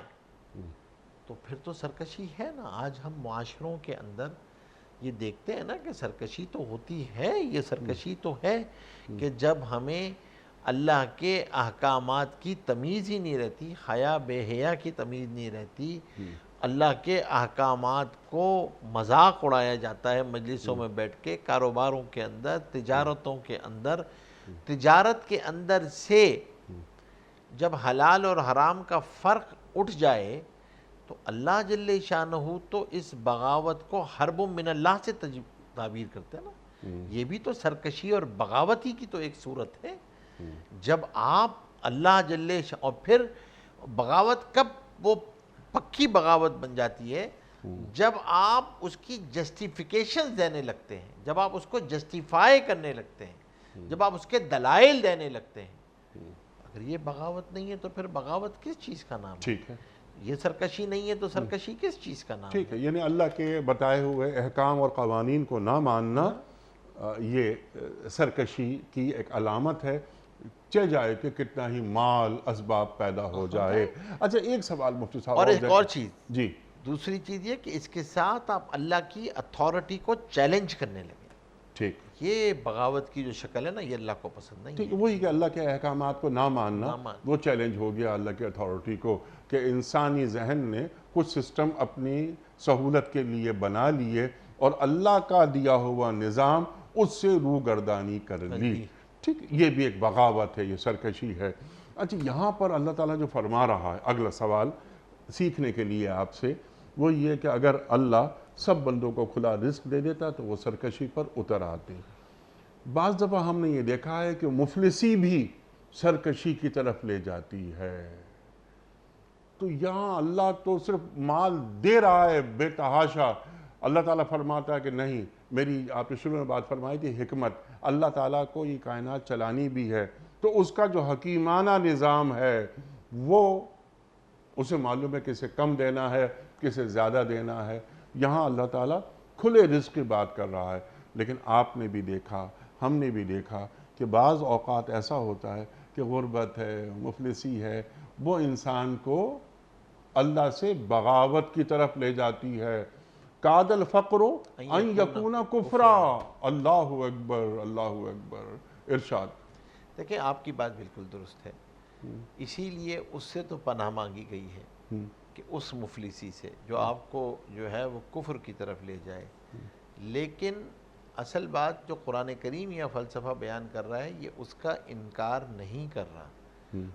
تو پھر تو سرکشی ہے نا. آج ہم معاشروں کے اندر یہ دیکھتے ہیں نا کہ سرکشی تو ہوتی ہے. یہ سرکشی تو ہے کہ جب ہمیں اللہ کے احکامات کی تمیز ہی نہیں رہتی، حیا بے حیا کی تمیز نہیں رہتی، اللہ کے احکامات کو مذاق اڑایا جاتا ہے مجلسوں میں بیٹھ کے، کاروباروں کے اندر، تجارتوں کے اندر. تجارت کے اندر سے جب حلال اور حرام کا فرق اٹھ جائے تو اللہ جل شانہ تو اس بغاوت کو حرب من اللہ سے تعبیر کرتے ہیں نا. یہ بھی تو سرکشی اور بغاوت ہی کی تو ایک صورت ہے. جب آپ اللہ جل اور پھر بغاوت کب وہ پکی بغاوت بن جاتی ہے جب آپ اس کی جسٹیفیکیشن دینے لگتے ہیں، جب آپ اس کو جسٹیفائی کرنے لگتے ہیں، جب آپ اس کے دلائل دینے لگتے ہیں. اگر یہ بغاوت نہیں ہے تو پھر بغاوت کس چیز کا نام ہے؟ ٹھیک ہے. یہ سرکشی نہیں ہے تو سرکشی کس چیز کا نام ہے؟ ٹھیک ہے، یعنی اللہ کے بتائے ہوئے احکام اور قوانین کو نہ ماننا یہ سرکشی کی ایک علامت ہے، چہ جائے کہ کتنا ہی مال اسباب پیدا ہو جائے. اچھا ایک سوال مفتی صاحب اور ایک اور چیز، جی دوسری چیز یہ کہ اس کے ساتھ آپ اللہ کی اتھارٹی کو چیلنج کرنے لگے. ٹھیک یہ بغاوت کی جو شکل ہے نا یہ اللہ کو پسند نہیں ٹھیک ہے. وہی کہ اللہ کے احکامات کو نہ ماننا وہ چیلنج ہو گیا اللہ کے اتھارٹی کو، کہ انسانی ذہن نے کچھ سسٹم اپنی سہولت کے لیے بنا لیے اور اللہ کا دیا ہوا نظام اس سے روگردانی کر لی. ٹھیک، یہ بھی ایک بغاوت ہے، یہ سرکشی ہے. اچھا یہاں پر اللہ تعالیٰ جو فرما رہا ہے، اگلا سوال سیکھنے کے لیے آپ سے، وہ یہ کہ اگر اللہ سب بندوں کو کھلا رزق دے دیتا تو وہ سرکشی پر اتر آتے. بعض دفعہ ہم نے یہ دیکھا ہے کہ مفلسی بھی سرکشی کی طرف لے جاتی ہے. تو یہاں اللہ تو صرف مال دے رہا ہے بے تحاشا، اللہ تعالیٰ فرماتا ہے کہ نہیں، میری آپ نے شروع میں بات فرمائی تھی حکمت، اللہ تعالیٰ کو یہ کائنات چلانی بھی ہے تو اس کا جو حکیمانہ نظام ہے وہ اسے معلوم ہے کسے کم دینا ہے کسے زیادہ دینا ہے. یہاں اللہ تعالیٰ کھلے رزق کی بات کر رہا ہے. لیکن آپ نے بھی دیکھا، ہم نے بھی دیکھا کہ بعض اوقات ایسا ہوتا ہے کہ غربت ہے، مفلسی ہے، وہ انسان کو اللہ سے بغاوت کی طرف لے جاتی ہے. کاد الفقر ان یکون کفرا. اللہ اکبر، اللہ اکبر. ارشاد. دیکھیں آپ کی بات بالکل درست ہے، اسی لیے اس سے تو پناہ مانگی گئی ہے کہ اس مفلسی سے جو آپ کو جو ہے وہ کفر کی طرف لے جائے. لیکن اصل بات جو قرآن کریم یا فلسفہ بیان کر رہا ہے یہ اس کا انکار نہیں کر رہا.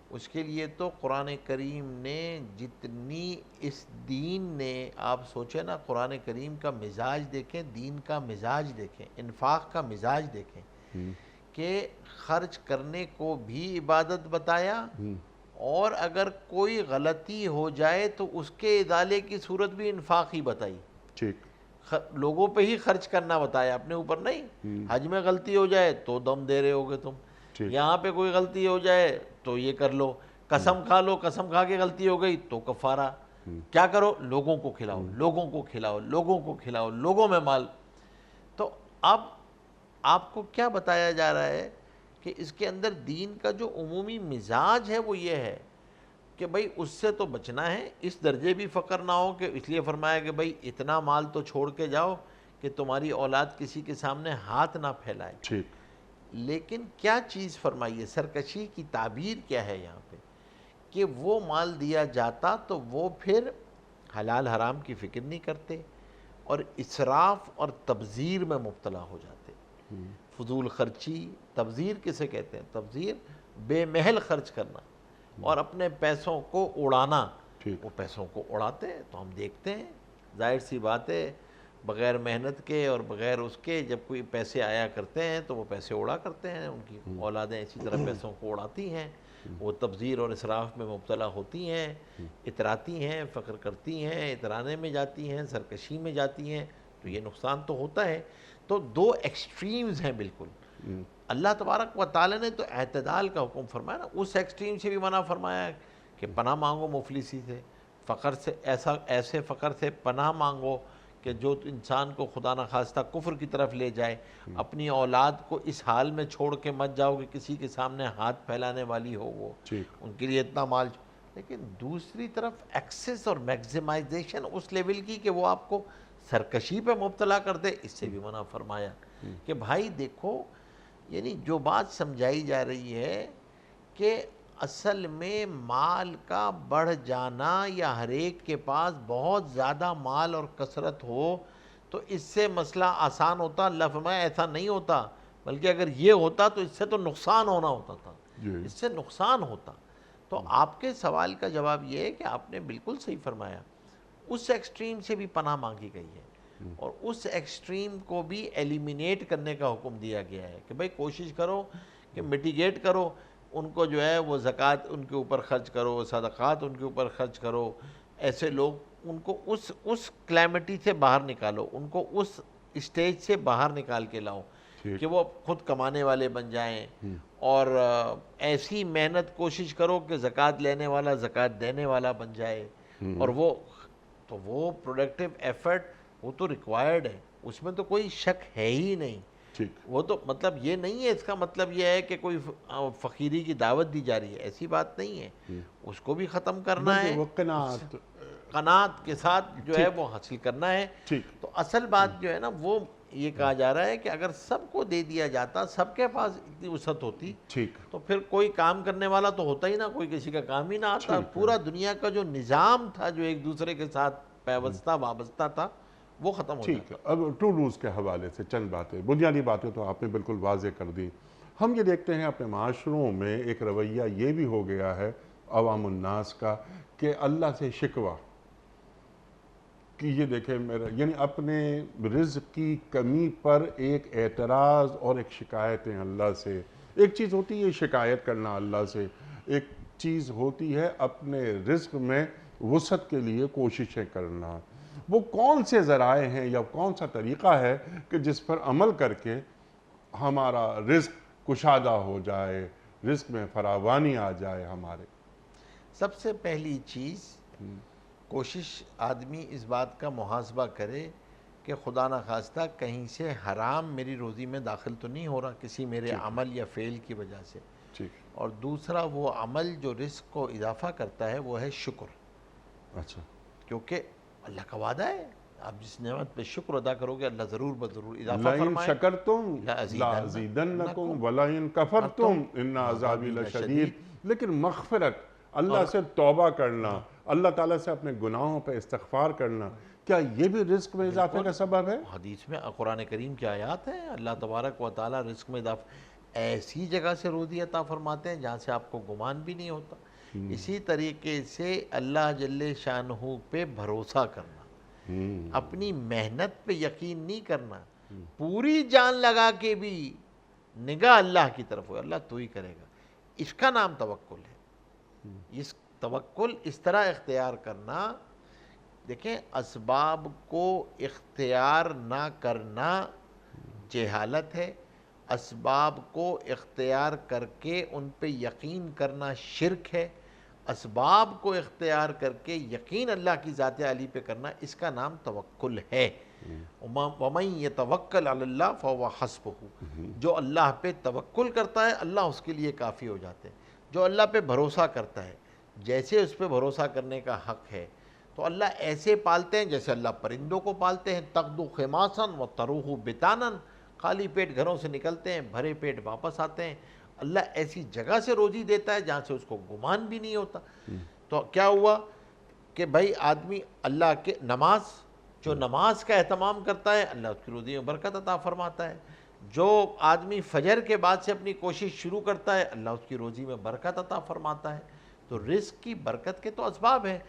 اس کے لیے تو قرآن کریم نے جتنی اس دین نے، آپ سوچیں نا قرآن کریم کا مزاج دیکھیں، دین کا مزاج دیکھیں، انفاق کا مزاج دیکھیں کہ خرچ کرنے کو بھی عبادت بتایا اور اگر کوئی غلطی ہو جائے تو اس کے ازالے کی صورت بھی انفاق ہی بتائی. ٹھیک، لوگوں پہ ہی خرچ کرنا بتایا، اپنے اوپر نہیں. حج میں غلطی ہو جائے تو دم دے رہے ہوگے تم، یہاں پہ کوئی غلطی ہو جائے تو یہ کر لو، قسم کھا لو، قسم کھا کے غلطی ہو گئی تو کفارہ. کیا کرو؟ لوگوں کو کھلاؤ، لوگوں کو کھلاؤ، لوگوں کو کھلاؤ، لوگوں میں مال. تو اب آپ کو کیا بتایا جا رہا ہے کہ اس کے اندر دین کا جو عمومی مزاج ہے وہ یہ ہے کہ بھئی اس سے تو بچنا ہے، اس درجے بھی فقر نہ ہو. کہ اس لیے فرمایا کہ بھئی اتنا مال تو چھوڑ کے جاؤ کہ تمہاری اولاد کسی کے سامنے ہاتھ نہ پھیلائے. ٹھیک. لیکن کیا چیز فرمائیے، سرکشی کی تعبیر کیا ہے یہاں پہ کہ وہ مال دیا جاتا تو وہ پھر حلال حرام کی فکر نہیں کرتے اور اسراف اور تبذیر میں مبتلا ہو جاتے. فضول خرچی، تبذیر کسے کہتے ہیں؟ تبذیر بے محل خرچ کرنا اور اپنے پیسوں کو اڑانا. وہ پیسوں کو اڑاتے ہیں تو ہم دیکھتے ہیں، ظاہر سی بات ہے بغیر محنت کے اور بغیر اس کے جب کوئی پیسے آیا کرتے ہیں تو وہ پیسے اڑا کرتے ہیں، ان کی اولادیں اسی طرح پیسوں کو اڑاتی ہیں، وہ تبذیر اور اسراف میں مبتلا ہوتی ہیں، اتراتی ہیں، فخر کرتی ہیں، اترانے میں جاتی ہیں، سرکشی میں جاتی ہیں، تو یہ نقصان تو ہوتا ہے۔ تو دو ایکسٹریمز ہیں بالکل۔ اللہ تبارک و تعالی نے تو اعتدال کا حکم فرمایا نا، اس ایکسٹریم سے بھی منع فرمایا ہے کہ پناہ مانگو مفلسی سے، فقر سے، ایسے فقر سے پناہ مانگو کہ جو انسان کو خدا نخواستہ کفر کی طرف لے جائے۔ اپنی اولاد کو اس حال میں چھوڑ کے مت جاؤ کہ کسی کے سامنے ہاتھ پھیلانے والی ہو، وہ ان کے لیے اتنا مال۔ لیکن دوسری طرف ایکسس اور میگزیمائزیشن اس لیول کی کہ وہ آپ کو سرکشی پہ مبتلا کر دے، اس سے بھی منع فرمایا کہ بھائی دیکھو، یعنی جو بات سمجھائی جا رہی ہے کہ اصل میں مال کا بڑھ جانا یا ہر ایک کے پاس بہت زیادہ مال اور کثرت ہو تو اس سے مسئلہ آسان ہوتا، اللہ فرمایا ایسا نہیں ہوتا، بلکہ اگر یہ ہوتا تو اس سے تو نقصان ہونا ہوتا تھا، اس سے نقصان ہوتا۔ تو آپ کے سوال کا جواب یہ ہے کہ آپ نے بالکل صحیح فرمایا، اس ایکسٹریم سے بھی پناہ مانگی گئی ہے، اور اس ایکسٹریم کو بھی ایلیمینیٹ کرنے کا حکم دیا گیا ہے کہ بھئی کوشش کرو کہ میٹیگیٹ کرو، ان کو جو ہے وہ زکوٰۃ ان کے اوپر خرچ کرو، صدقات ان کے اوپر خرچ کرو، ایسے لوگ ان کو اس کلیمٹی سے باہر نکالو، ان کو اس اسٹیج سے باہر نکال کے لاؤ کہ وہ خود کمانے والے بن جائیں، اور ایسی محنت کوشش کرو کہ زکوٰۃ لینے والا زکوٰۃ دینے والا بن جائے، اور وہ پروڈکٹیو ایفرٹ وہ تو ریکوائرڈ ہے، اس میں تو کوئی شک ہے ہی نہیں۔ وہ تو مطلب یہ نہیں ہے، اس کا مطلب یہ ہے کہ کوئی فقیری کی دعوت دی جا رہی ہے، ایسی بات نہیں ہے، اس کو بھی ختم کرنا ہے، قناعت کے ساتھ جو ہے وہ حاصل کرنا ہے۔ تو اصل بات جو ہے نا وہ یہ کہا جا رہا ہے کہ اگر سب کو دے دیا جاتا، سب کے پاس اتنی وسعت ہوتی، تو پھر کوئی کام کرنے والا تو ہوتا ہی نہ، کوئی کسی کا کام ہی نہ آتا، پورا دنیا کا جو نظام تھا جو ایک دوسرے کے ساتھ پیوستہ وابستہ تھا وہ ختم ہو جاتا۔ اب ٹو روز کے حوالے سے چند باتیں، بنیادی باتیں تو آپ نے بالکل واضح کر دی۔ ہم یہ دیکھتے ہیں اپنے معاشروں میں ایک رویہ یہ بھی ہو گیا ہے عوام الناس کا کہ اللہ سے شکوہ، کہ یہ دیکھیں میرا، یعنی اپنے رزق کی کمی پر ایک اعتراض اور ایک شکایتیں اللہ سے۔ ایک چیز ہوتی ہے شکایت کرنا اللہ سے، ایک چیز ہوتی ہے اپنے رزق میں وسعت کے لیے کوششیں کرنا۔ وہ کون سے ذرائع ہیں یا کون سا طریقہ ہے کہ جس پر عمل کر کے ہمارا رزق کشادہ ہو جائے، رزق میں فراوانی آ جائے ہمارے؟ سب سے پہلی چیز، کوشش آدمی اس بات کا محاسبہ کرے کہ خدا نخواستہ کہیں سے حرام میری روزی میں داخل تو نہیں ہو رہا کسی میرے عمل یا فعل کی وجہ سے۔ اور دوسرا وہ عمل جو رزق کو اضافہ کرتا ہے وہ ہے شکر۔ اچھا، کیونکہ اللہ کا وعدہ ہے، آپ جس نعمت پہ شکر ادا کرو گے اللہ ضرور بضرور اضافہ لَئِن فرمائے۔ شَكَرْتُمْ لَأَزِيدَنَّكُمْ وَلَئِن كَفَرْتُمْ إِنَّ عَذَابِي لَشَدِيدٌ۔ لیکن مغفرت، اللہ سے توبہ کرنا، اللہ تعالیٰ سے اپنے گناہوں پہ استغفار کرنا، کیا یہ بھی رزق میں اضافے کا سبب ہے؟ حدیث میں قرآن کریم کی آیات ہیں، اللہ تبارک و تعالیٰ رزق میں اضافہ ایسی جگہ سے روزی عطا فرماتے ہیں جہاں سے آپ کو گمان بھی نہیں ہوتا۔ اسی طریقے سے اللہ جل شانہ پہ بھروسہ کرنا، اپنی محنت پہ یقین نہیں کرنا، پوری جان لگا کے بھی نگاہ اللہ کی طرف ہو، اللہ تو ہی کرے گا، اس کا نام توکل ہے۔ اس توکل اس طرح اختیار کرنا، دیکھیں اسباب کو اختیار نہ کرنا جہالت ہے، اسباب کو اختیار کر کے ان پہ یقین کرنا شرک ہے، اسباب کو اختیار کر کے یقین اللہ کی ذات علی پہ کرنا اس کا نام توکل ہے۔ وَمَن يَتَوَكَّلْ عَلَى اللَّهِ فَهُوَ حَسْبُهُ، جو اللہ پہ توکل کرتا ہے اللہ اس کے لیے کافی ہو جاتے ہیں۔ جو اللہ پہ بھروسہ کرتا ہے، جیسے اس پہ بھروسہ کرنے کا حق ہے، تو اللہ ایسے پالتے ہیں جیسے اللہ پرندوں کو پالتے ہیں، تغدو خماسا وتروح بطانا، خالی پیٹ گھروں سے نکلتے ہیں، بھرے پیٹ واپس آتے ہیں۔ اللہ ایسی جگہ سے روزی دیتا ہے جہاں سے اس کو گمان بھی نہیں ہوتا۔ تو کیا ہوا کہ بھائی آدمی اللہ کے نماز، جو نماز کا اہتمام کرتا ہے اللہ اس کی روزی میں برکت عطا فرماتا ہے۔ جو آدمی فجر کے بعد سے اپنی کوشش شروع کرتا ہے اللہ اس کی روزی میں برکت عطا فرماتا ہے۔ تو رزق کی برکت کے تو اسباب ہیں،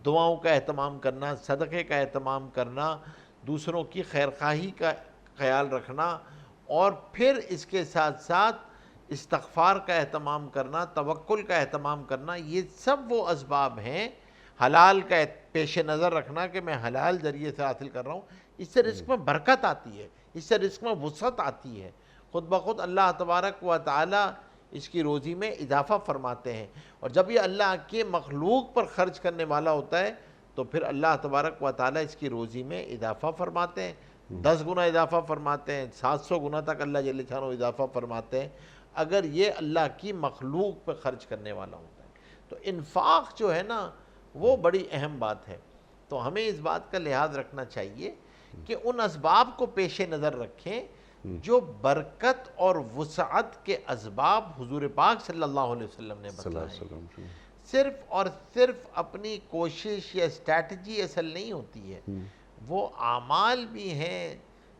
دعاؤں کا اہتمام کرنا، صدقے کا اہتمام کرنا، دوسروں کی خیرخواہی کا خیال رکھنا، اور پھر اس کے ساتھ ساتھ استغفار کا اہتمام کرنا، توکل کا اہتمام کرنا، یہ سب وہ اسباب ہیں۔ حلال کا پیش نظر رکھنا کہ میں حلال ذریعے سے حاصل کر رہا ہوں، اس سے رزق میں برکت آتی ہے، اس سے رزق میں وسعت آتی ہے، خود بخود اللہ تبارک و تعالی اس کی روزی میں اضافہ فرماتے ہیں۔ اور جب یہ اللہ کے مخلوق پر خرچ کرنے والا ہوتا ہے تو پھر اللہ تبارک و تعالی اس کی روزی میں اضافہ فرماتے ہیں، 10 گنا اضافہ فرماتے ہیں، 700 گنا تک اللہ جل شانہ اضافہ فرماتے ہیں اگر یہ اللہ کی مخلوق پہ خرچ کرنے والا ہوتا ہے۔ تو انفاق جو ہے نا وہ بڑی اہم بات ہے، تو ہمیں اس بات کا لحاظ رکھنا چاہیے کہ ان اسباب کو پیش نظر رکھیں جو برکت اور وسعت کے اسباب حضور پاک صلی اللہ علیہ وسلم نے بتائے۔ صرف اور صرف اپنی کوشش یا اسٹریٹجی اصل نہیں ہوتی ہے، وہ اعمال بھی ہیں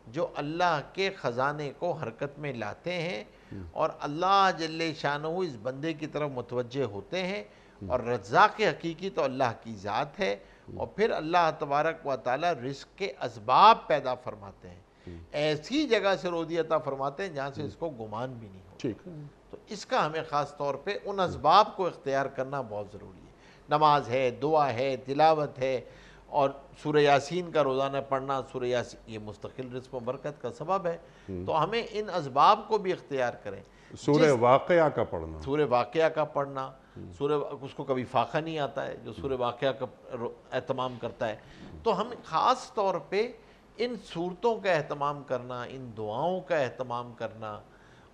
جو اللہ کے خزانے کو حرکت میں لاتے ہیں، اور اللہ جل شانہ اس بندے کی طرف متوجہ ہوتے ہیں، اور رزاق حقیقی تو اللہ کی ذات ہے، اور پھر اللہ تبارک و تعالی رزق کے اسباب پیدا فرماتے ہیں، ایسی جگہ سے روزی عطا فرماتے ہیں جہاں سے اس کو گمان بھی نہیں ہوتا۔ تو اس کا ہمیں خاص طور پہ ان اسباب کو اختیار کرنا بہت ضروری ہے۔ نماز ہے، دعا ہے، تلاوت ہے، اور سورہ یاسین کا روزانہ پڑھنا، سورہ یاسین یہ مستقل رزق و برکت کا سبب ہے، تو ہمیں ان اسباب کو بھی اختیار کریں۔ سورہ واقعہ کا پڑھنا، سورہ واقعہ کا پڑھنا، سورہ اس کو کبھی فاقہ نہیں آتا ہے جو سورہ واقعہ کا اہتمام کرتا ہے، تو ہم خاص طور پہ ان صورتوں کا اہتمام کرنا، ان دعاؤں کا اہتمام کرنا،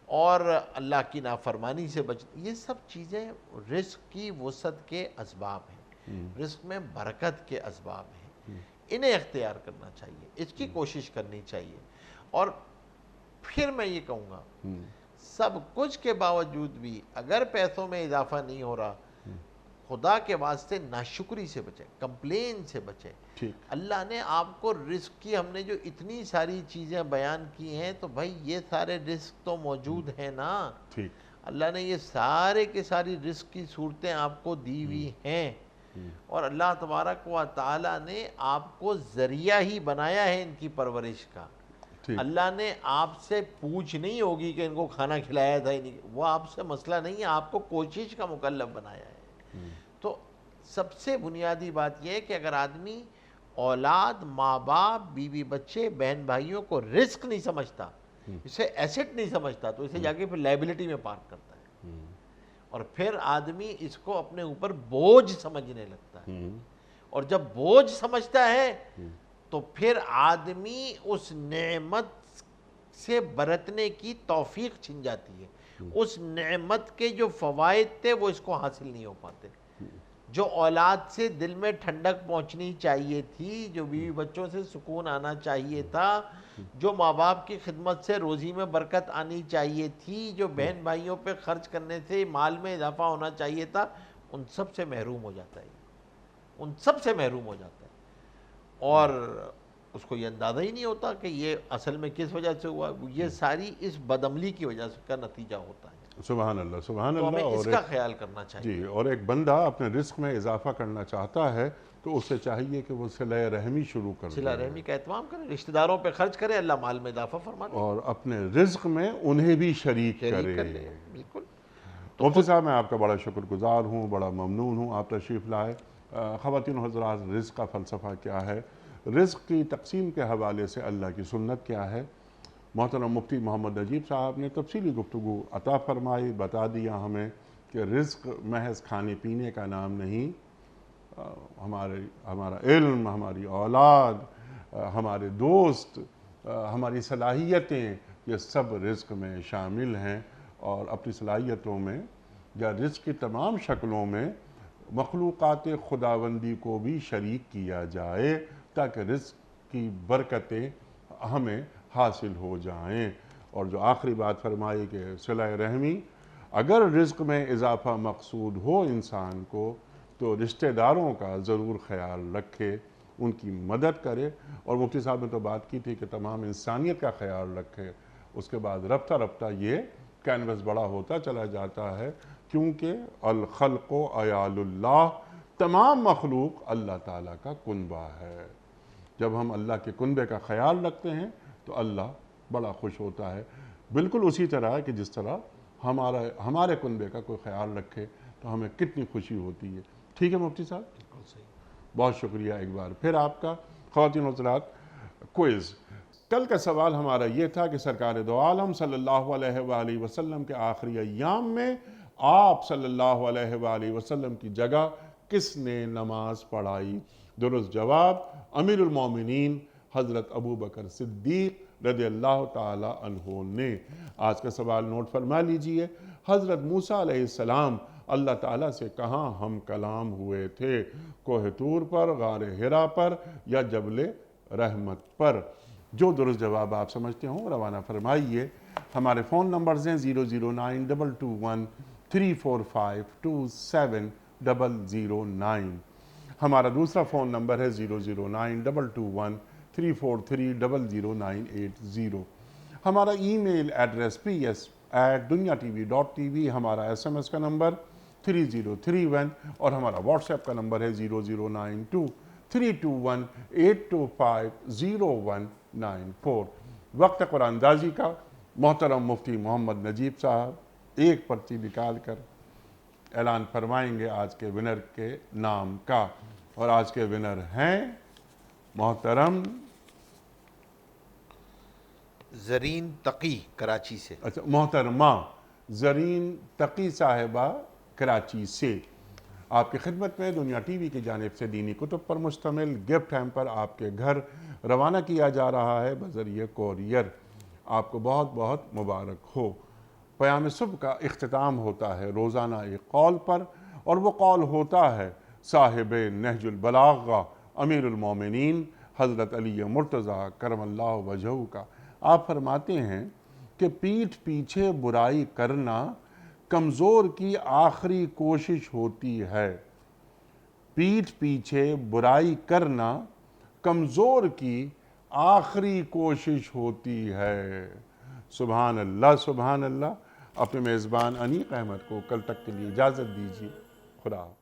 اور اللہ کی نافرمانی سے یہ سب چیزیں رزق کی وسعت کے اسباب ہیں، رزق میں برکت کے اسباب ہیں، انہیں اختیار کرنا چاہیے، اس کی کوشش کرنی چاہیے۔ اور پھر میں یہ کہوں گا سب کچھ کے باوجود بھی اگر پیسوں میں اضافہ نہیں ہو رہا، خدا کے واسطے ناشکری سے بچیں، کمپلین سے بچیں۔ اللہ نے آپ کو رزق کی، ہم نے جو اتنی ساری چیزیں بیان کی ہیں تو بھائی یہ سارے رزق تو موجود ہیں نا، اللہ نے یہ سارے کے ساری رزق کی صورتیں آپ کو دی ہوئی ہیں، اور اللہ تبارک و تعالی نے آپ کو ذریعہ ہی بنایا ہے ان کی پرورش کا۔ اللہ نے آپ سے پوچھ نہیں ہوگی کہ ان کو کھانا کھلایا تھا، وہ آپ سے مسئلہ نہیں ہے، آپ کو کوشش کا مکلف بنایا ہے۔ تو سب سے بنیادی بات یہ ہے کہ اگر آدمی اولاد، ماں باپ، بیوی بچے، بہن بھائیوں کو رزق نہیں سمجھتا، اسے ایسٹ نہیں سمجھتا، تو اسے جا کے پھر لائبلٹی میں پارک کرتا ہے، اور پھر آدمی اس کو اپنے اوپر بوجھ سمجھنے لگتا ہے، اور جب بوجھ سمجھتا ہے تو پھر آدمی اس نعمت سے برتنے کی توفیق چھن جاتی ہے، اس نعمت کے جو فوائد تھے وہ اس کو حاصل نہیں ہو پاتے۔ جو اولاد سے دل میں ٹھنڈک پہنچنی چاہیے تھی، جو بیوی بچوں سے سکون آنا چاہیے تھا، جو ماں باپ کی خدمت سے روزی میں برکت آنی چاہیے تھی، جو بہن بھائیوں پہ خرچ کرنے سے مال میں اضافہ ہونا چاہیے تھا، ان سب سے محروم ہو جاتا ہے، ان سب سے محروم ہو جاتا ہے، اور اس کو یہ اندازہ ہی نہیں ہوتا کہ یہ اصل میں کس وجہ سے ہوا، یہ ساری اس بدعملی کی وجہ سے کا نتیجہ ہوتا ہے۔ سبحان اللہ، سبحان اللہ۔ تو ہمیں اس کا خیال کرنا چاہیے۔ جی، اور ایک بندہ اپنے رزق میں اضافہ کرنا چاہتا ہے تو اسے چاہیے کہ وہ صلہ رحمی شروع کر دے، صلہ رحمی کا اہتمام کرے، رشتہ داروں پہ خرچ کرے، اللہ مال میں اضافہ فرما دے، اور اپنے رزق میں انہیں بھی شریک کرے۔ بالکل۔ مفتی صاحب، میں آپ کا بڑا شکر گزار ہوں، بڑا ممنون ہوں آپ تشریف لائے۔ خواتین و حضرات، رزق کا فلسفہ کیا ہے، رزق کی تقسیم کے حوالے سے اللہ کی سنت کیا ہے، محترم مفتی محمد نجیب صاحب نے تفصیلی گفتگو عطا فرمائی، بتا دیا ہمیں کہ رزق محض کھانے پینے کا نام نہیں، ہمارا علم، ہماری اولاد، ہمارے دوست، ہماری صلاحیتیں، یہ سب رزق میں شامل ہیں، اور اپنی صلاحیتوں میں یا رزق کی تمام شکلوں میں مخلوقات خداوندی کو بھی شریک کیا جائے تاکہ رزق کی برکتیں ہمیں حاصل ہو جائیں۔ اور جو آخری بات فرمائی کہ صلہ رحمی، اگر رزق میں اضافہ مقصود ہو انسان کو تو رشتہ داروں کا ضرور خیال رکھے، ان کی مدد کرے، اور مفتی صاحب نے تو بات کی تھی کہ تمام انسانیت کا خیال رکھے۔ اس کے بعد رفتہ رفتہ یہ کینوس بڑا ہوتا چلا جاتا ہے، کیونکہ الخلق عیال اللہ، تمام مخلوق اللہ تعالیٰ کا کنبہ ہے۔ جب ہم اللہ کے کنبے کا خیال رکھتے ہیں تو اللہ بڑا خوش ہوتا ہے، بالکل اسی طرح کہ جس طرح ہمارے کنبے کا کوئی خیال رکھے تو ہمیں کتنی خوشی ہوتی ہے۔ ٹھیک ہے مفتی صاحب، بہت شکریہ ایک بار پھر آپ کا۔ خواتین و حضرات، کوئز کل کا سوال ہمارا یہ تھا کہ سرکار دو عالم صلی اللہ علیہ وآلہ وسلم کے آخری ایام میں آپ صلی اللہ علیہ وآلہ وسلم کی جگہ کس نے نماز پڑھائی؟ درست جواب امیر المومنین حضرت ابو بکر صدیق رضی اللہ تعالی عنہ نے۔ آج کا سوال نوٹ فرما لیجئے، حضرت موسیٰ علیہ السلام اللہ تعالیٰ سے کہاں ہم کلام ہوئے تھے؟ کوہ طور پر، غار حرا پر، یا جبل رحمت پر؟ جو درست جواب آپ سمجھتے ہوں روانہ فرمائیے۔ ہمارے فون نمبرز ہیں 0092213452709۔ ہمارا دوسرا فون نمبر ہے 0092234300980۔ ہمارا ای میل ایڈریس ps@dunyatv.tv، ہمارا SMS کا نمبر 3031 اور ہمارا واٹس ایپ کا نمبر ہے 0092321825019۔ وقت قرآن اندازی کا محترم مفتی محمد نجیب صاحب ایک پرچی نکال کر اعلان فرمائیں گے آج کے ونر کے نام کا، اور آج کے ونر ہیں محترم زرین تقی کراچی سے۔ اچھا، محترمہ زرین تقی صاحبہ کراچی سے۔ آپ کی خدمت میں دنیا ٹی وی کی جانب سے دینی کتب پر مشتمل گفٹ ہیمپر آپ کے گھر روانہ کیا جا رہا ہے بذریعہ کوریئر۔ آپ کو بہت بہت مبارک ہو۔ پیام صبح کا اختتام ہوتا ہے روزانہ ایک قول پر، اور وہ قول ہوتا ہے صاحب نہج البلاغہ امیر المومنین حضرت علی مرتضیٰ کرم اللہ وجہہ کا۔ آپ فرماتے ہیں کہ پیٹھ پیچھے برائی کرنا کمزور کی آخری کوشش ہوتی ہے۔ پیٹھ پیچھے برائی کرنا کمزور کی آخری کوشش ہوتی ہے۔ سبحان اللہ، سبحان اللہ۔ اپنے میزبان انیق احمد کو کل تک کے لیے اجازت دیجیے۔ خدا حافظ۔